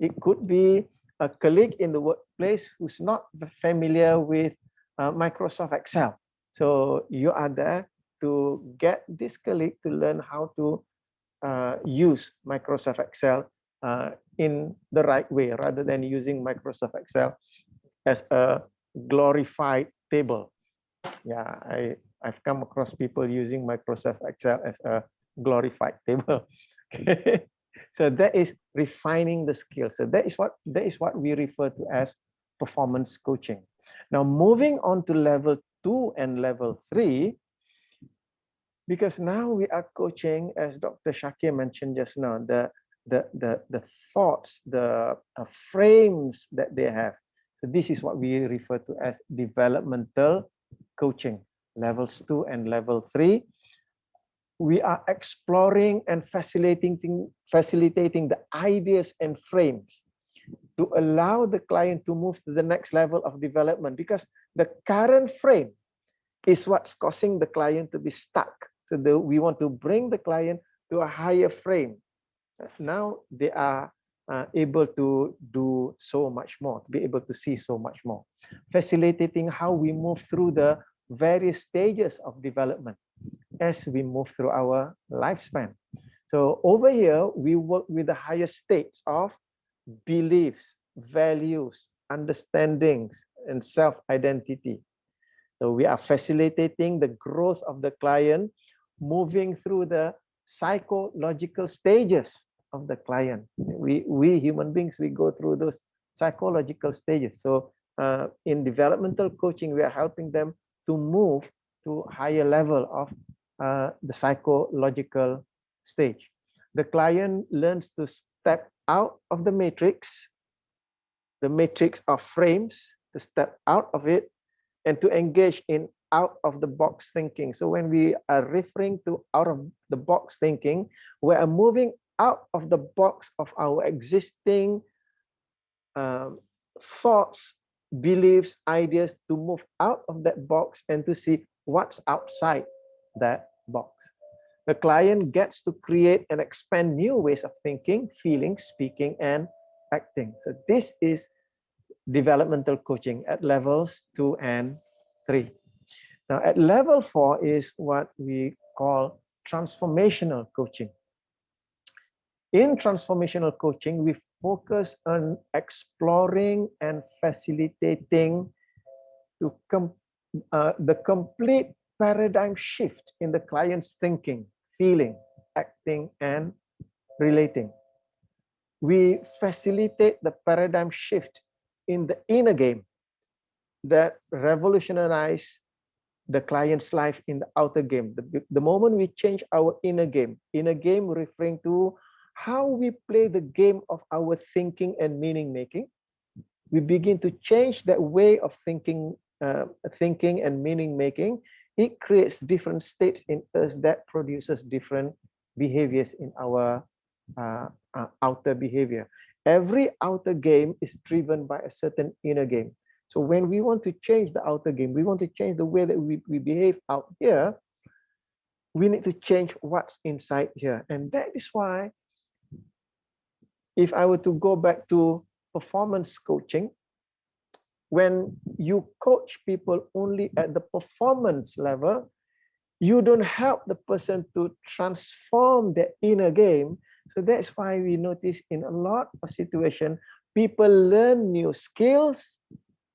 It could be a colleague in the workplace who's not familiar with Microsoft Excel. So you are there to get this colleague to learn how to use Microsoft Excel in the right way, rather than using Microsoft Excel as a glorified table. Yeah, I've come across people using Microsoft Excel as a glorified table. Okay. So that is refining the skills. So that is what we refer to as performance coaching. Now moving on to level 2 and level 3, because now we are coaching, as Dr. Shakir mentioned just now, the thoughts, the frames that they have. So this is what we refer to as developmental coaching, levels 2 and level 3. We are exploring and facilitating the ideas and frames to allow the client to move to the next level of development, because the current frame is what's causing the client to be stuck. So we want to bring the client to a higher frame. Now they are able to do so much more, to be able to see so much more. Facilitating how we move through the various stages of development as we move through our lifespan. So over here, we work with the higher states of beliefs, values, understandings, and self-identity. So we are facilitating the growth of the client, moving through the psychological stages of the client. We human beings, we go through those psychological stages. So in developmental coaching, we are helping them to move to higher level of the psychological stage. The client learns to step out of the matrix of frames, to step out of it, and to engage in out-of-the-box thinking. So when we are referring to out-of-the-box thinking, we are moving out of the box of our existing thoughts, beliefs, ideas, to move out of that box and to see what's outside that box. The client gets to create and expand new ways of thinking, feeling, speaking, and acting. So this is developmental coaching at levels 2 and 3. Now at level 4 is what we call transformational coaching. In transformational coaching, we focus on exploring and facilitating the complete paradigm shift in the client's thinking, feeling, acting, and relating. We facilitate the paradigm shift in the inner game that revolutionize the client's life in the outer game. The moment we change our inner game referring to how we play the game of our thinking and meaning making, we begin to change that way of thinking and meaning making. It creates different states in us that produces different behaviors in our outer behavior. Every outer game is driven by a certain inner game. So when we want to change the outer game, we want to change the way that we behave out here, we need to change what's inside here. And that is why, if I were to go back to performance coaching, when you coach people only at the performance level, you don't help the person to transform their inner game. So that's why we notice in a lot of situations, people learn new skills,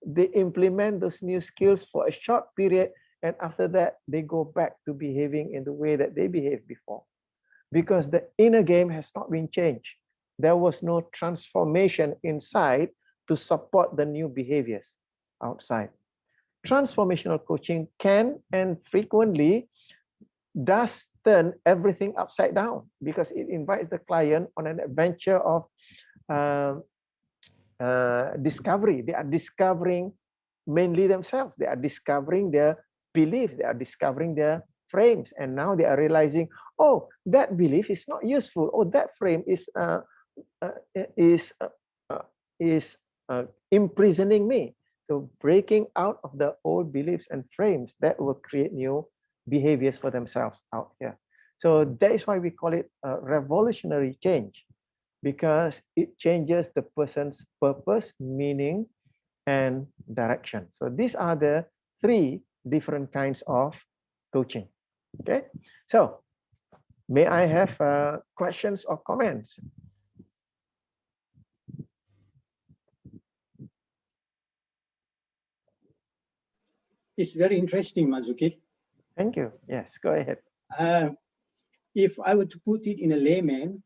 they implement those new skills for a short period, and after that, they go back to behaving in the way that they behaved before. Because the inner game has not been changed. There was no transformation inside to support the new behaviors outside. Transformational coaching can and frequently does turn everything upside down, because it invites the client on an adventure of discovery. They are discovering mainly themselves. They are discovering their beliefs. They are discovering their frames. And now they are realizing, oh, that belief is not useful. Oh, that frame is imprisoning me. So breaking out of the old beliefs and frames, that will create new behaviors for themselves out here. So that is why we call it a revolutionary change, because it changes the person's purpose, meaning, and direction. So these are the 3 different kinds of coaching. Okay, so may I have questions or comments? It's very interesting, Marzuki. Thank you. Yes, go ahead. If I were to put it in a layman,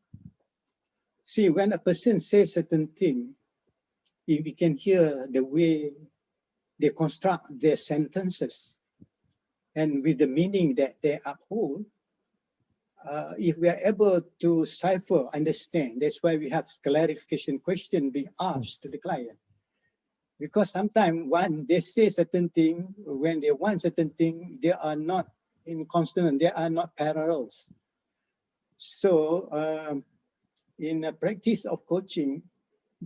see, when a person says certain thing, if we can hear the way they construct their sentences and with the meaning that they uphold, if we are able to cipher, understand, that's why we have clarification question being asked to the client. Because sometimes when they say certain thing, when they want certain thing, they are not in consonant, they are not parallels. So in the practice of coaching,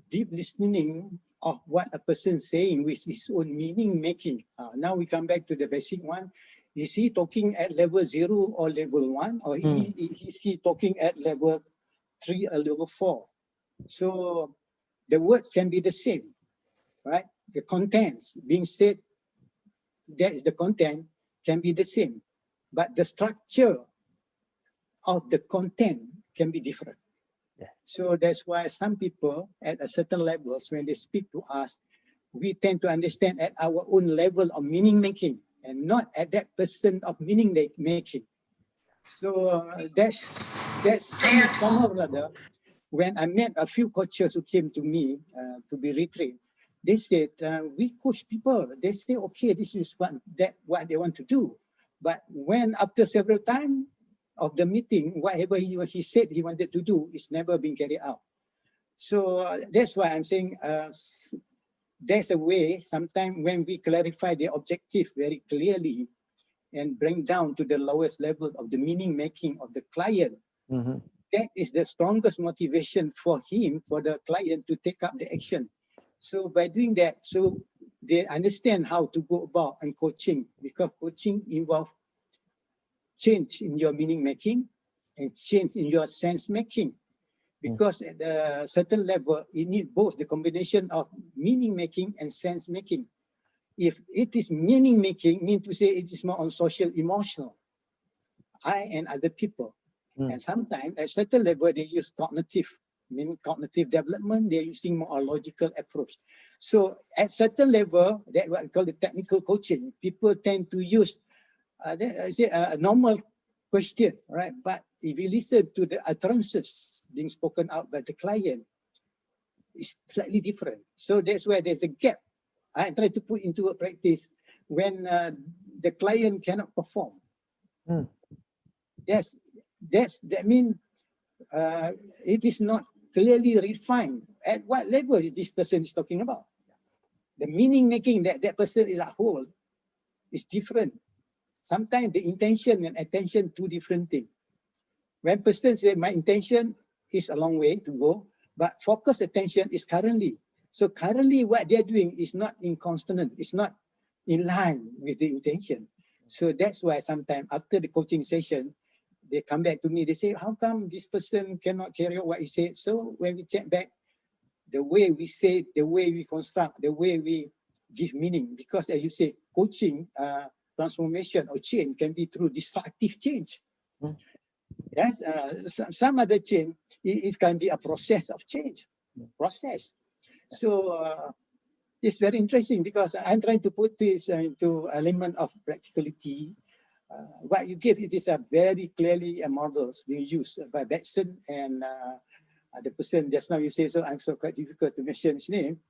deep listening of what a person is saying with his own meaning making. Now we come back to the basic one. Is he talking at level 0 or level 1? Or is he talking at level 3 or level 4? So the words can be the same, right? The contents being said, that is the content, can be the same. But the structure of the content can be different. So that's why some people at a certain levels, when they speak to us, we tend to understand at our own level of meaning making and not at that person of meaning making. So that's somehow or other. When I met a few coaches who came to me to be retrained, they said, we coach people. They say, okay, this is what they want to do. But when after several times of the meeting, whatever he said he wanted to do is never been carried out. So that's why I'm saying there's a way sometimes when we clarify the objective very clearly and bring down to the lowest level of the meaning making of the client, that is the strongest motivation for him, for the client to take up the action. So by doing that, so they understand how to go about and coaching, because coaching involves change in your meaning making and change in your sense making. Because at a certain level, you need both the combination of meaning making and sense making. If it is meaning making, mean to say it is more on social emotional, I and other people. And sometimes at certain level, they use cognitive, meaning cognitive development, they're using more a logical approach. So at certain level, that what we call the technical coaching, people tend to use a normal question, right? But if you listen to the utterances being spoken out by the client, it's slightly different. So that's where there's a gap. I try to put into a practice when the client cannot perform. That means it is not clearly refined. At what level is this person is talking about? The meaning making that that person is a whole is different. Sometimes the intention and attention, two different things. When person say my intention is a long way to go, but focus attention is currently. So currently what they're doing is not in consonant, it's not in line with the intention. So that's why sometimes after the coaching session, they come back to me, they say, how come this person cannot carry out what he said? So when we check back, the way we say, the way we construct, the way we give meaning, because as you say, coaching, transformation or change can be through destructive change. Yes, some other change, it can be a process of change, process. So it's very interesting because I'm trying to put this into element of practicality. What you give, it is a very clearly a models being used by Batson and the person just now you say, so I'm so quite difficult to mention his name.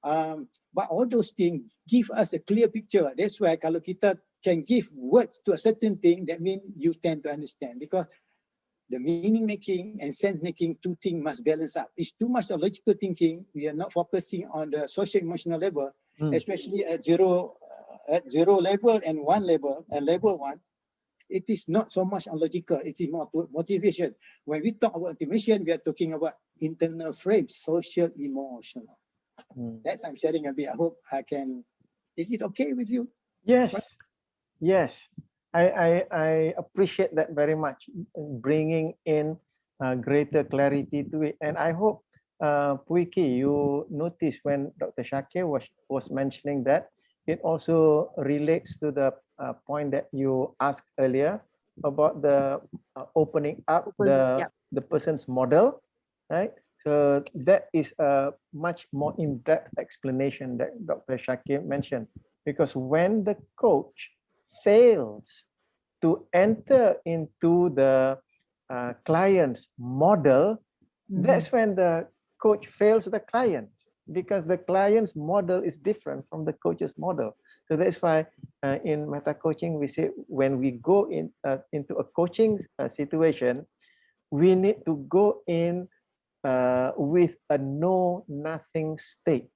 But all those things give us a clear picture. That's why kalau kita can give words to a certain thing, that means you tend to understand, because the meaning making and sense making, two things must balance up. It's too much of logical thinking. We are not focusing on the social emotional level, especially at zero level and one level, and level one. It is not so much on logical, it is more motivation. When we talk about motivation, we are talking about internal frames, social emotional. That's I'm sharing a bit. I hope I can. Is it okay with you? Yes, yes. I appreciate that very much, bringing in greater clarity to it. And I hope, Puiki, you noticed when Dr. Shakir was mentioning that, it also relates to the point that you asked earlier about the opening up the person's model, right? So that is a much more in-depth explanation that Dr. Shakir mentioned. Because when the coach fails to enter into the client's model, that's when the coach fails the client, because the client's model is different from the coach's model. So that's why in meta coaching, we say when we go into a coaching situation, we need to go in with a know-nothing state.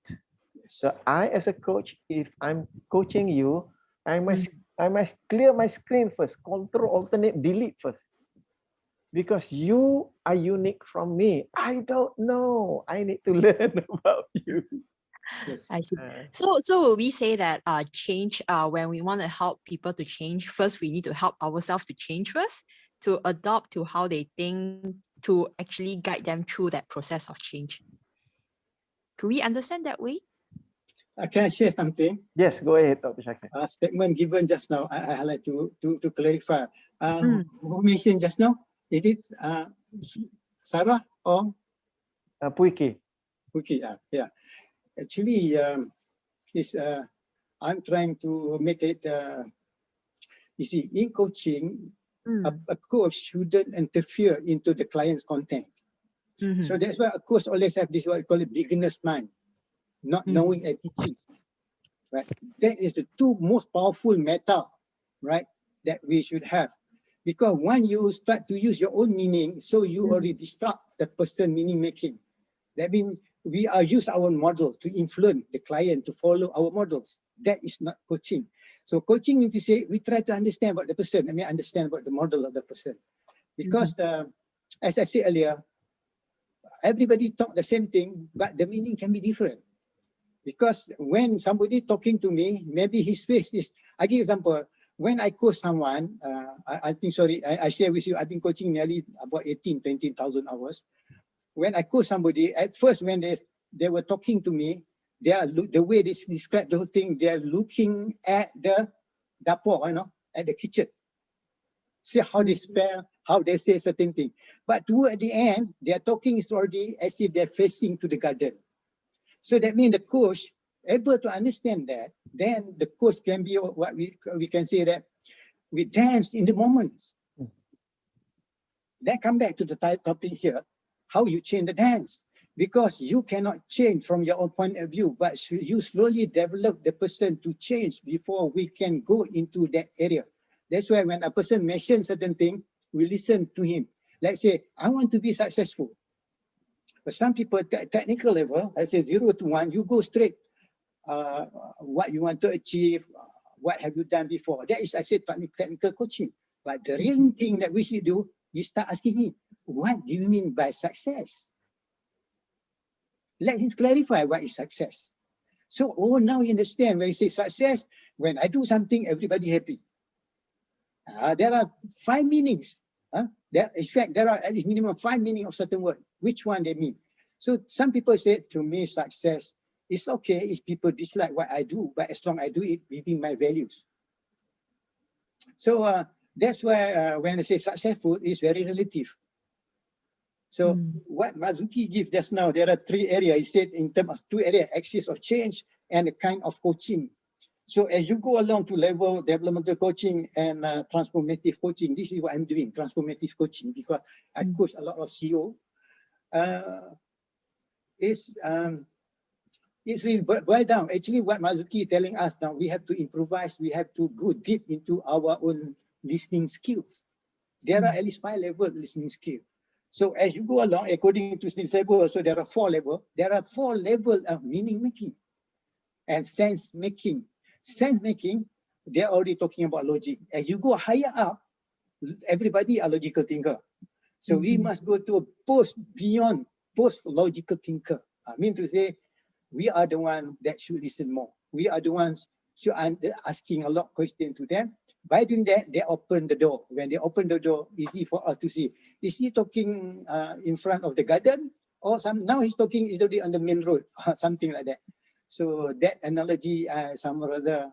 So I, as a coach, if I'm coaching you, I must clear my screen first, control, alternate, delete first. Because you are unique from me. I don't know. I need to learn about you. Yes. I see. So we say that change, when we want to help people to change, first we need to help ourselves to change first, to adopt to how they think, to actually guide them through that process of change. Could we understand that way? Can I share something? Yes, go ahead, Dr. Shakir. Statement given just now, I like to clarify. Who mentioned just now? Is it Sarah or Puiki? Puiki, yeah. Actually, I'm trying to make it, you see, in coaching, a coach shouldn't interfere into the client's content. So that's why a coach always have this, what we call it, beginner's mind, not knowing and teaching. Right? That is the two most powerful meta, right, that we should have. Because when you start to use your own meaning, so you already disrupt the person meaning making. That means we use our models to influence the client to follow our models. That is not coaching. So coaching means to say, we try to understand about the person, understand about the model of the person. Because as I said earlier, everybody talk the same thing, but the meaning can be different. Because when somebody talking to me, maybe his face is, I give example, when I coach someone, I share with you, I've been coaching nearly about 20,000 hours. When I coach somebody, at first when they were talking to me, the way they describe the whole thing, they're looking at the dapur, at the kitchen. See how they spell, how they say certain thing. But toward the end, their talking is already as if they're facing to the garden. So that means the coach able to understand that, then the coach can be what we can say that we dance in the moment. Then come back to the topic here, how you change the dance. Because you cannot change from your own point of view, but you slowly develop the person to change before we can go into that area. That's why when a person mentions certain thing, we listen to him. Let's say, I want to be successful. But some people, technical level, I say 0 to 1, you go straight. What you want to achieve, what have you done before? That is, I said, technical coaching. But the real thing that we should do is start asking him, what do you mean by success? Let him clarify what is success. So, now you understand when you say success, when I do something, everybody happy. There are 5 meanings. In fact, there are at least minimum 5 meanings of certain word. Which one they mean? So some people say, to me, success, it's okay if people dislike what I do, but as long as I do it within my values. So that's why when I say successful, it's very relative. So what Mazuki gives just now, there are 3 areas. He said in terms of 2 areas, axis of change and a kind of coaching. So as you go along to level developmental coaching and transformative coaching, this is what I'm doing, transformative coaching, because I coach a lot of CEO. It's really boiled down. Actually, what Mazuki is telling us now, we have to improvise, we have to go deep into our own listening skills. There are at least 5 levels of listening skills. So as you go along, according to Steve Sebo, so there are 4 levels. There are 4 levels of meaning making and sense making. Sense making, they're already talking about logic. As you go higher up, everybody are logical thinker. So we must go to a post-logical thinker. I mean to say, we are the one that should listen more. We are the ones should asking a lot of questions to them. By doing that, they open the door. When they open the door, easy for us to see. Is he talking in front of the garden? Or now he's talking is already on the main road, something like that. So that analogy, some other,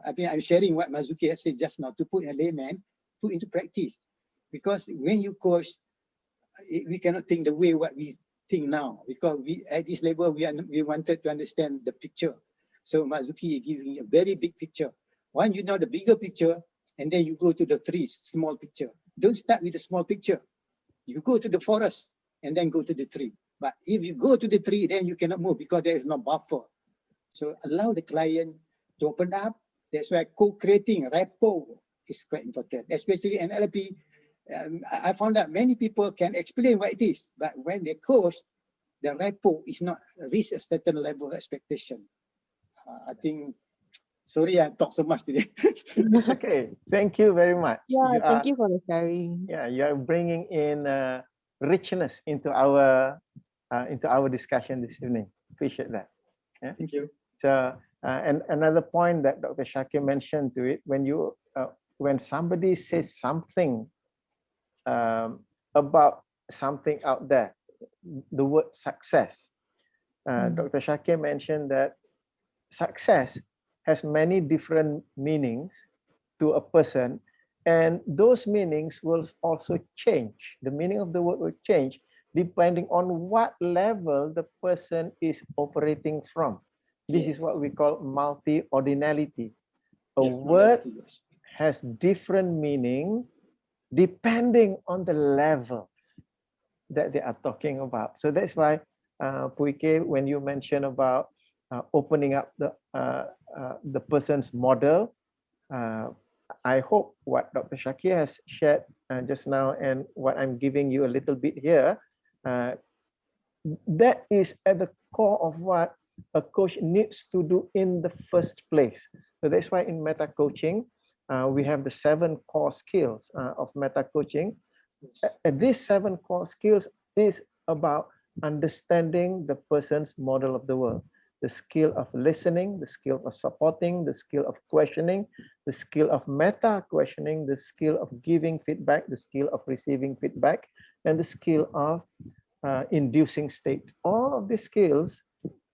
I mean, I'm sharing what Mazuki has said just now to put in a layman, put into practice. Because when you coach, we cannot think the way what we think now. Because we at this level, we wanted to understand the picture. So Marzuki is giving a very big picture. Once you know the bigger picture, and then you go to the tree, small picture. Don't start with the small picture. You go to the forest and then go to the tree. But if you go to the tree, then you cannot move because there is no buffer. So allow the client to open up. That's why co-creating rapport is quite important, especially in NLP. I found that many people can explain what it is, but when they coach, the rapport is not reach a certain level of expectation. I think, sorry I talk so much today. It's okay. Thank you very much. Yeah, thank you for the sharing. Yeah, you are bringing in richness into our discussion this evening. Appreciate that. Yeah. Thank you. So, and another point that Dr. Sᴇɪᴇs mentioned to it, when somebody says something about something out there, the word success, Dr. Sᴇɪᴇs mentioned that success has many different meanings to a person, and those meanings will also change. The meaning of the word will change depending on what level the person is operating from. This is what we call multi-ordinality. A word has different meaning depending on the level that they are talking about. So that's why, Puike, when you mention about opening up the person's model, I hope what Dr. Shakir has shared just now and what I'm giving you a little bit here, that is at the core of what a coach needs to do in the first place. So that's why in meta coaching, we have the 7 core skills of meta coaching. These 7 core skills is about understanding the person's model of the world. The skill of listening, the skill of supporting, the skill of questioning, the skill of meta questioning, the skill of giving feedback, the skill of receiving feedback, and the skill of inducing state. All of these skills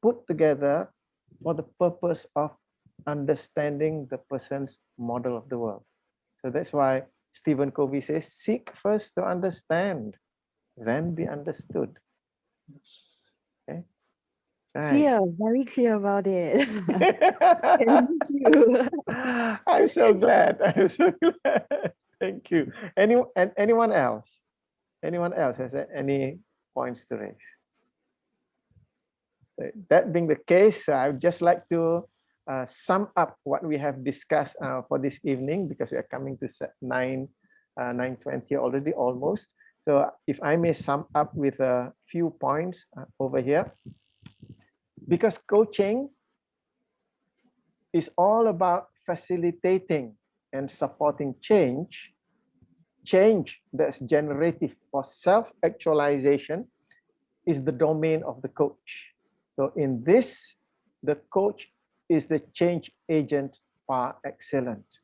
put together for the purpose of understanding the person's model of the world. So that's why Stephen Covey says, seek first to understand, then be understood. Okay. Right. Clear, very clear about it. Thank you. I'm so glad. I'm so glad. Thank you. Anyone else? Anyone else has any points to raise? That being the case, I would just like to sum up what we have discussed for this evening, because we are coming to 9:20 already almost. So if I may sum up with a few points over here. Because coaching is all about facilitating and supporting change, change that's generative for self-actualization is the domain of the coach. So in this, the coach is the change agent par excellence.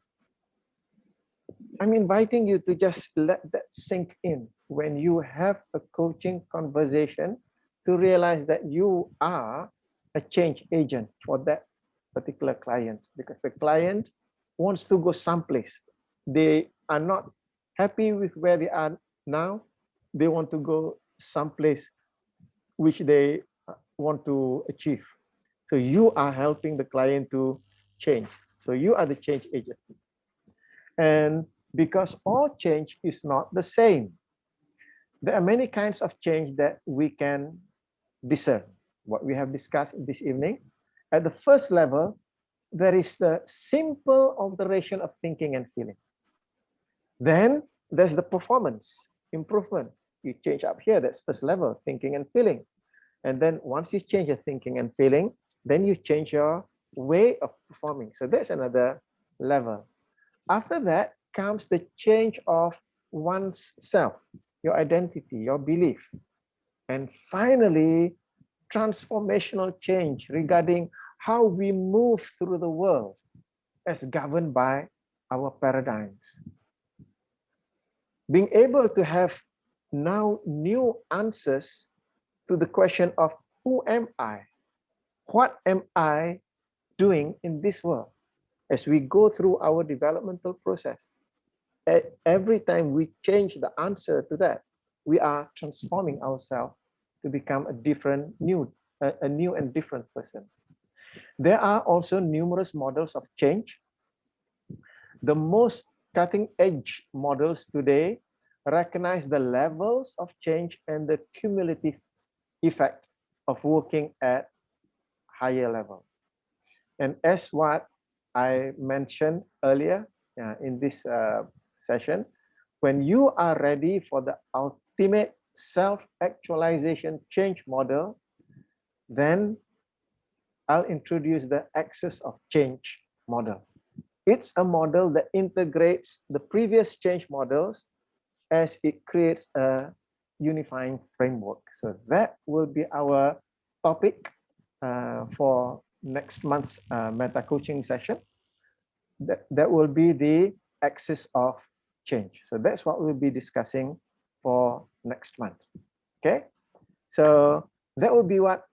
I'm inviting you to just let that sink in when you have a coaching conversation, to realize that you are a change agent for that particular client, because the client wants to go someplace. They are not happy with where they are now. They want to go someplace which they want to achieve. So you are helping the client to change. So you are the change agent. And because all change is not the same, there are many kinds of change that we can discern. What we have discussed this evening. At the first level, there is the simple alteration of thinking and feeling. Then there's the performance improvement. You change up here, that's first level, thinking and feeling. And then once you change your thinking and feeling, then you change your way of performing. So that's another level. After that comes the change of one's self, your identity, your belief. And finally, transformational change regarding how we move through the world as governed by our paradigms. Being able to have now new answers to the question of who am I? What am I doing in this world? As we go through our developmental process, every time we change the answer to that, we are transforming ourselves to become a new and different person. There are also numerous models of change. The most cutting-edge models today recognize the levels of change and the cumulative effect of working at higher levels. And as what I mentioned earlier in this session, when you are ready for the ultimate self-actualization change model, then I'll introduce the axis of change model. It's a model that integrates the previous change models as it creates a unifying framework. So that will be our topic for next month's meta coaching session. That will be the axis of change. So that's what we'll be discussing for next month. Okay, so that will be what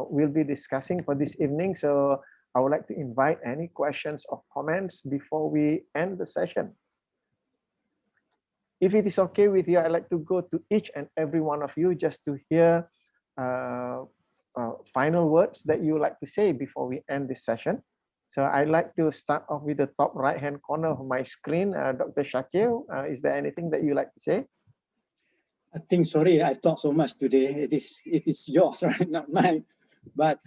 we'll be discussing for this evening. So I would like to invite any questions or comments before we end the session. If it is okay with you, I'd like to go to each and every one of you just to hear final words that you would like to say before we end this session. So I'd like to start off with the top right-hand corner of my screen. Dr. Shakir, is there anything that you'd like to say? I think, sorry, I talked so much today. It is yours, right? Not mine. But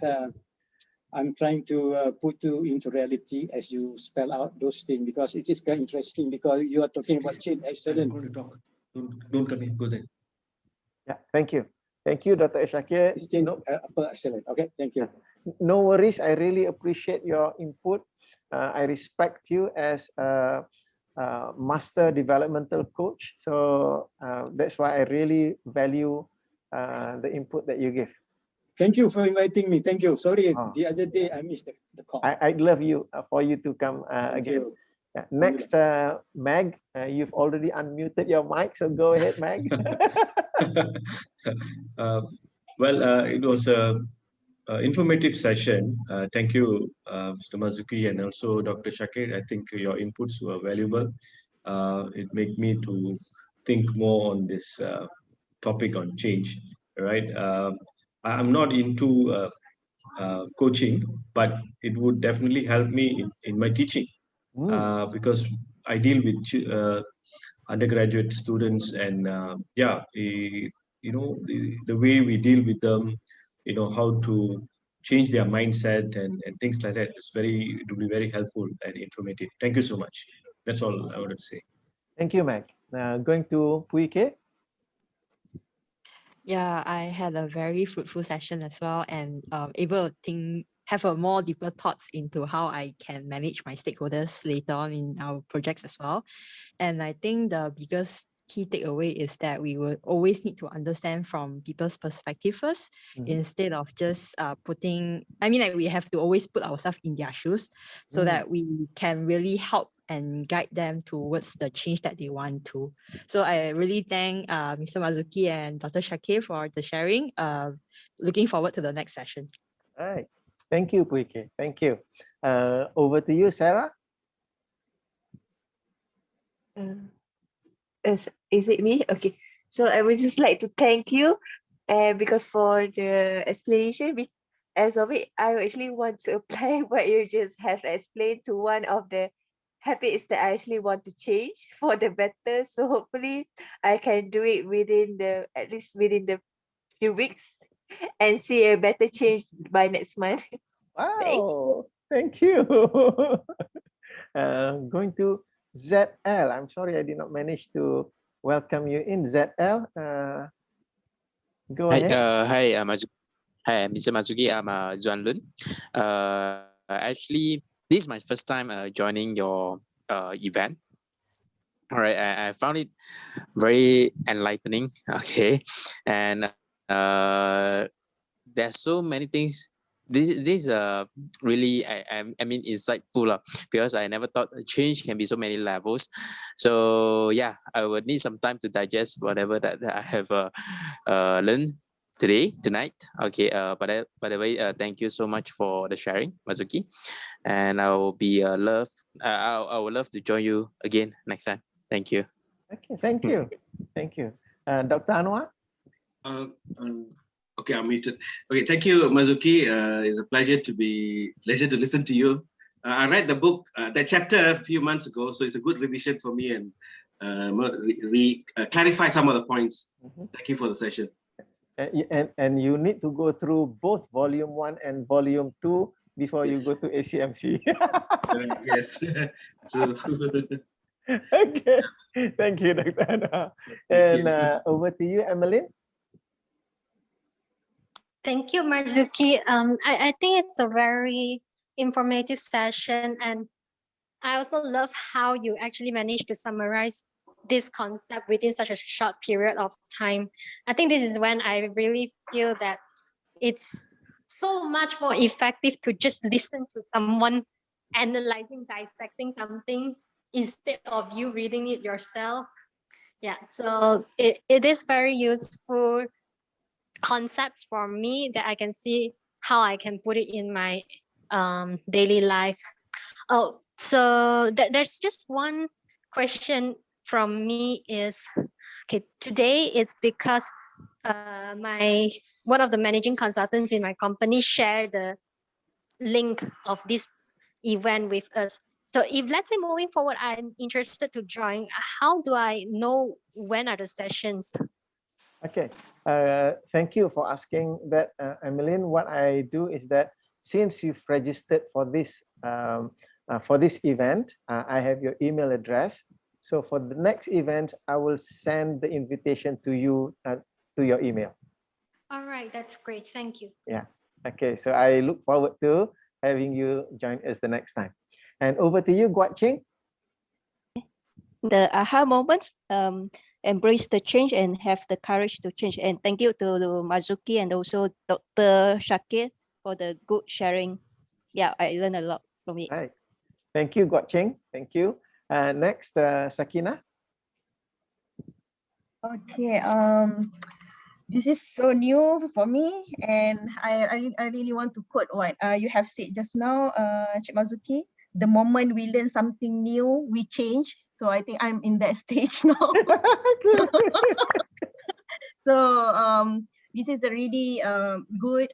I'm trying to put you into reality as you spell out those things, because it is very interesting, because you are talking about change. Excellent. I'm going to talk. Don't come in. Go there. Yeah, thank you. Thank you, Dr. Shakir. Excellent. Okay, thank you. No worries. I really appreciate your input. I respect you as a master developmental coach. So that's why I really value the input that you give. Thank you for inviting me. Thank you. Sorry, the other day I missed the call. I'd love you for you to come again. Yeah. Next, Meg, you've already unmuted your mic, so go ahead, Meg. It was an informative session. Thank you, Mr. Mazuki, and also Dr. Shakir. I think your inputs were valuable. It made me to think more on this topic on change. Right? I'm not into coaching, but it would definitely help me in my teaching, because I deal with undergraduate students, and the way we deal with them, how to change their mindset and things like that. It will be very helpful and informative. Thank you so much. That's all I wanted to say. Thank you, Meg. Going to Puike. Yeah, I had a very fruitful session as well, and able to have a more deeper thoughts into how I can manage my stakeholders later on in our projects as well. And I think the biggest key takeaway is that we will always need to understand from people's perspective first, instead of just we have to always put ourselves in their shoes so that we can really help and guide them towards the change that they want to. So I really thank Mr. Mazuki and Dr. Shakir for the sharing. Looking forward to the next session. All right. Thank you, Puike. Thank you. Over to you, Sarah. Is it me? Okay. So I would just like to thank you because for the explanation. As of it, I actually want to apply what you just have explained to one of the habits that I actually want to change for the better. So hopefully I can do it at least within the few weeks and see a better change by next month. Wow, thank you. Going to ZL. I'm sorry I did not manage to welcome you in. ZL, go ahead. Hi, Hi, Mr. Mazuki. I'm Zuan Lun. Actually, this is my first time joining your event. All right, I found it very enlightening. Okay, and there's so many things. This is really I mean insightful because I never thought change can be so many levels. So yeah, I would need some time to digest whatever that I have learned tonight. Okay, by the way, thank you so much for the sharing, Mazuki, and I will be I would love to join you again next time. Thank you. Okay, thank you. Thank you. Dr. Anwar? Okay, I'm muted. Okay, thank you, Mazuki. It's a pleasure to listen to you. I read the book, that chapter a few months ago, so it's a good revision for me and clarify some of the points. Thank you for the session. And you need to go through both volume 1 and volume 2 before you go to ACMC. Yes, true. Okay, thank you, Dr. Anna. And over to you, Emmeline. Thank you, Marzuki. I think it's a very informative session, and I also love how you actually managed to summarize this concept within such a short period of time. I think this is when I really feel that it's so much more effective to just listen to someone analyzing, dissecting something instead of you reading it yourself. Yeah, so it is very useful concepts for me that I can see how I can put it in my daily life. Oh, so there's just one question from me is, okay, today it's because one of the managing consultants in my company shared the link of this event with us. So if, let's say, moving forward, I'm interested to join, how do I know when are the sessions? Okay, thank you for asking that, Emmeline. What I do is that since you've registered for this event, I have your email address. So for the next event, I will send the invitation to you to your email. All right, that's great. Thank you. Yeah. Okay. So I look forward to having you join us the next time. And over to you, Guat-Ching. The aha moments, embrace the change and have the courage to change. And thank you to Marzuki and also Dr. Shakir for the good sharing. Yeah, I learned a lot from it. Right. Thank you, Guat-Ching. Thank you. Next, Sakina. Okay. This is so new for me, and I really want to quote what you have said just now, Cik Marzuki. The moment we learn something new, we change. So I think I'm in that stage now. So this is a really good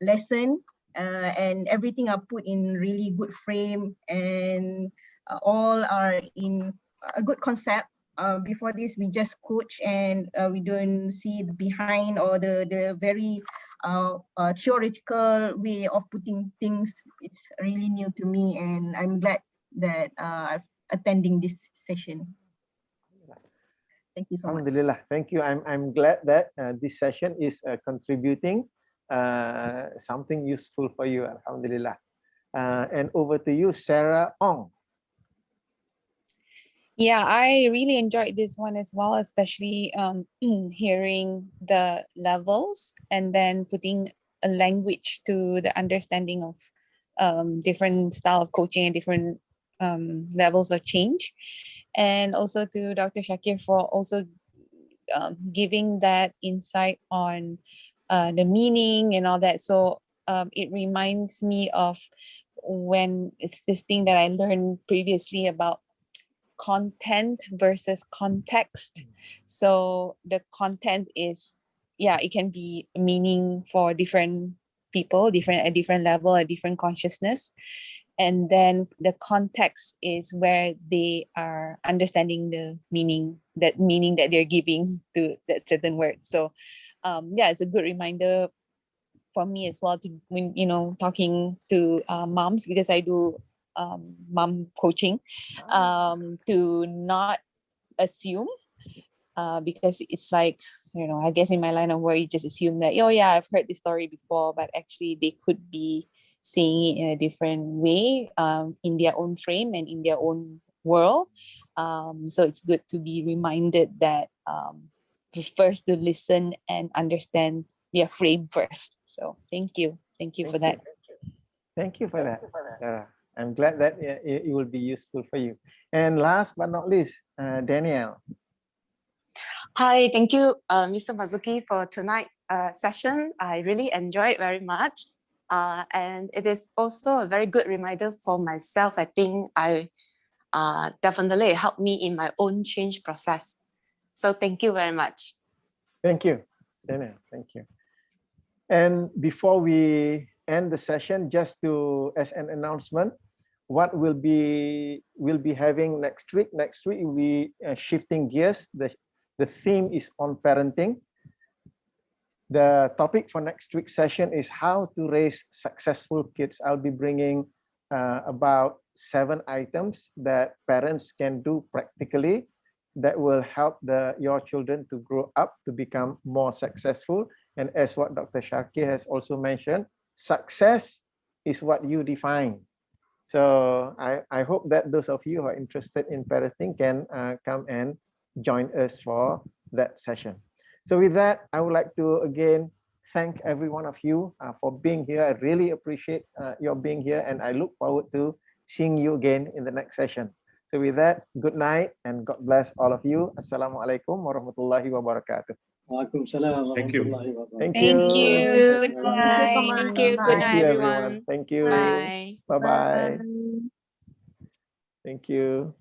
lesson, and everything are put in really good frame, and all are in a good concept. Before this, we just coach, and we don't see the behind or the very theoretical way of putting things. It's really new to me, and I'm glad that I'm attending this session. Thank you so much. Alhamdulillah. Thank you. I'm glad that this session is contributing something useful for you. Alhamdulillah. And over to you, Sarah Ong. Yeah, I really enjoyed this one as well, especially hearing the levels and then putting a language to the understanding of different style of coaching and different levels of change. And also to Dr. Shakir for also giving that insight on the meaning and all that. So it reminds me of when it's this thing that I learned previously about content versus context. So the content is, yeah, it can be meaning for different people, at different level, a different consciousness. And then the context is where they are understanding the meaning that they're giving to that certain word. So yeah, it's a good reminder for me as well to, when talking to moms, because I do mom coaching, to not assume, because it's like, I guess in my line of work, you just assume that, oh yeah, I've heard this story before, but actually they could be seeing it in a different way, in their own frame and in their own world. So it's good to be reminded that first to listen and understand their frame first. So thank you for that. Thank you for that. I'm glad that it will be useful for you. And last but not least, Danielle. Hi, thank you, Mr. Marzuki, for tonight's session. I really enjoyed it very much. And it is also a very good reminder for myself. I think I definitely helped me in my own change process. So thank you very much. Thank you. Thank you. And before we end the session, just as an announcement, what we'll be having next week. Next week we shifting gears. The theme is on parenting. The topic for next week's session is how to raise successful kids. I'll be bringing about 7 items that parents can do practically that will help your children to grow up to become more successful. And as what Dr. Sharkir has also mentioned, success is what you define. So I hope that those of you who are interested in parenting can come and join us for that session. So with that, I would like to again thank every one of you for being here. I really appreciate your being here, and I look forward to seeing you again in the next session. So with that, good night and God bless all of you. Assalamualaikum warahmatullahi wabarakatuh. Waalaikumsalam Thank you. warahmatullahi wabarakatuh. Thank you. Thank you. Thank you so much. Thank you. Good Thank night, you, everyone. everyone. Thank you. Bye. Bye-bye. Thank you.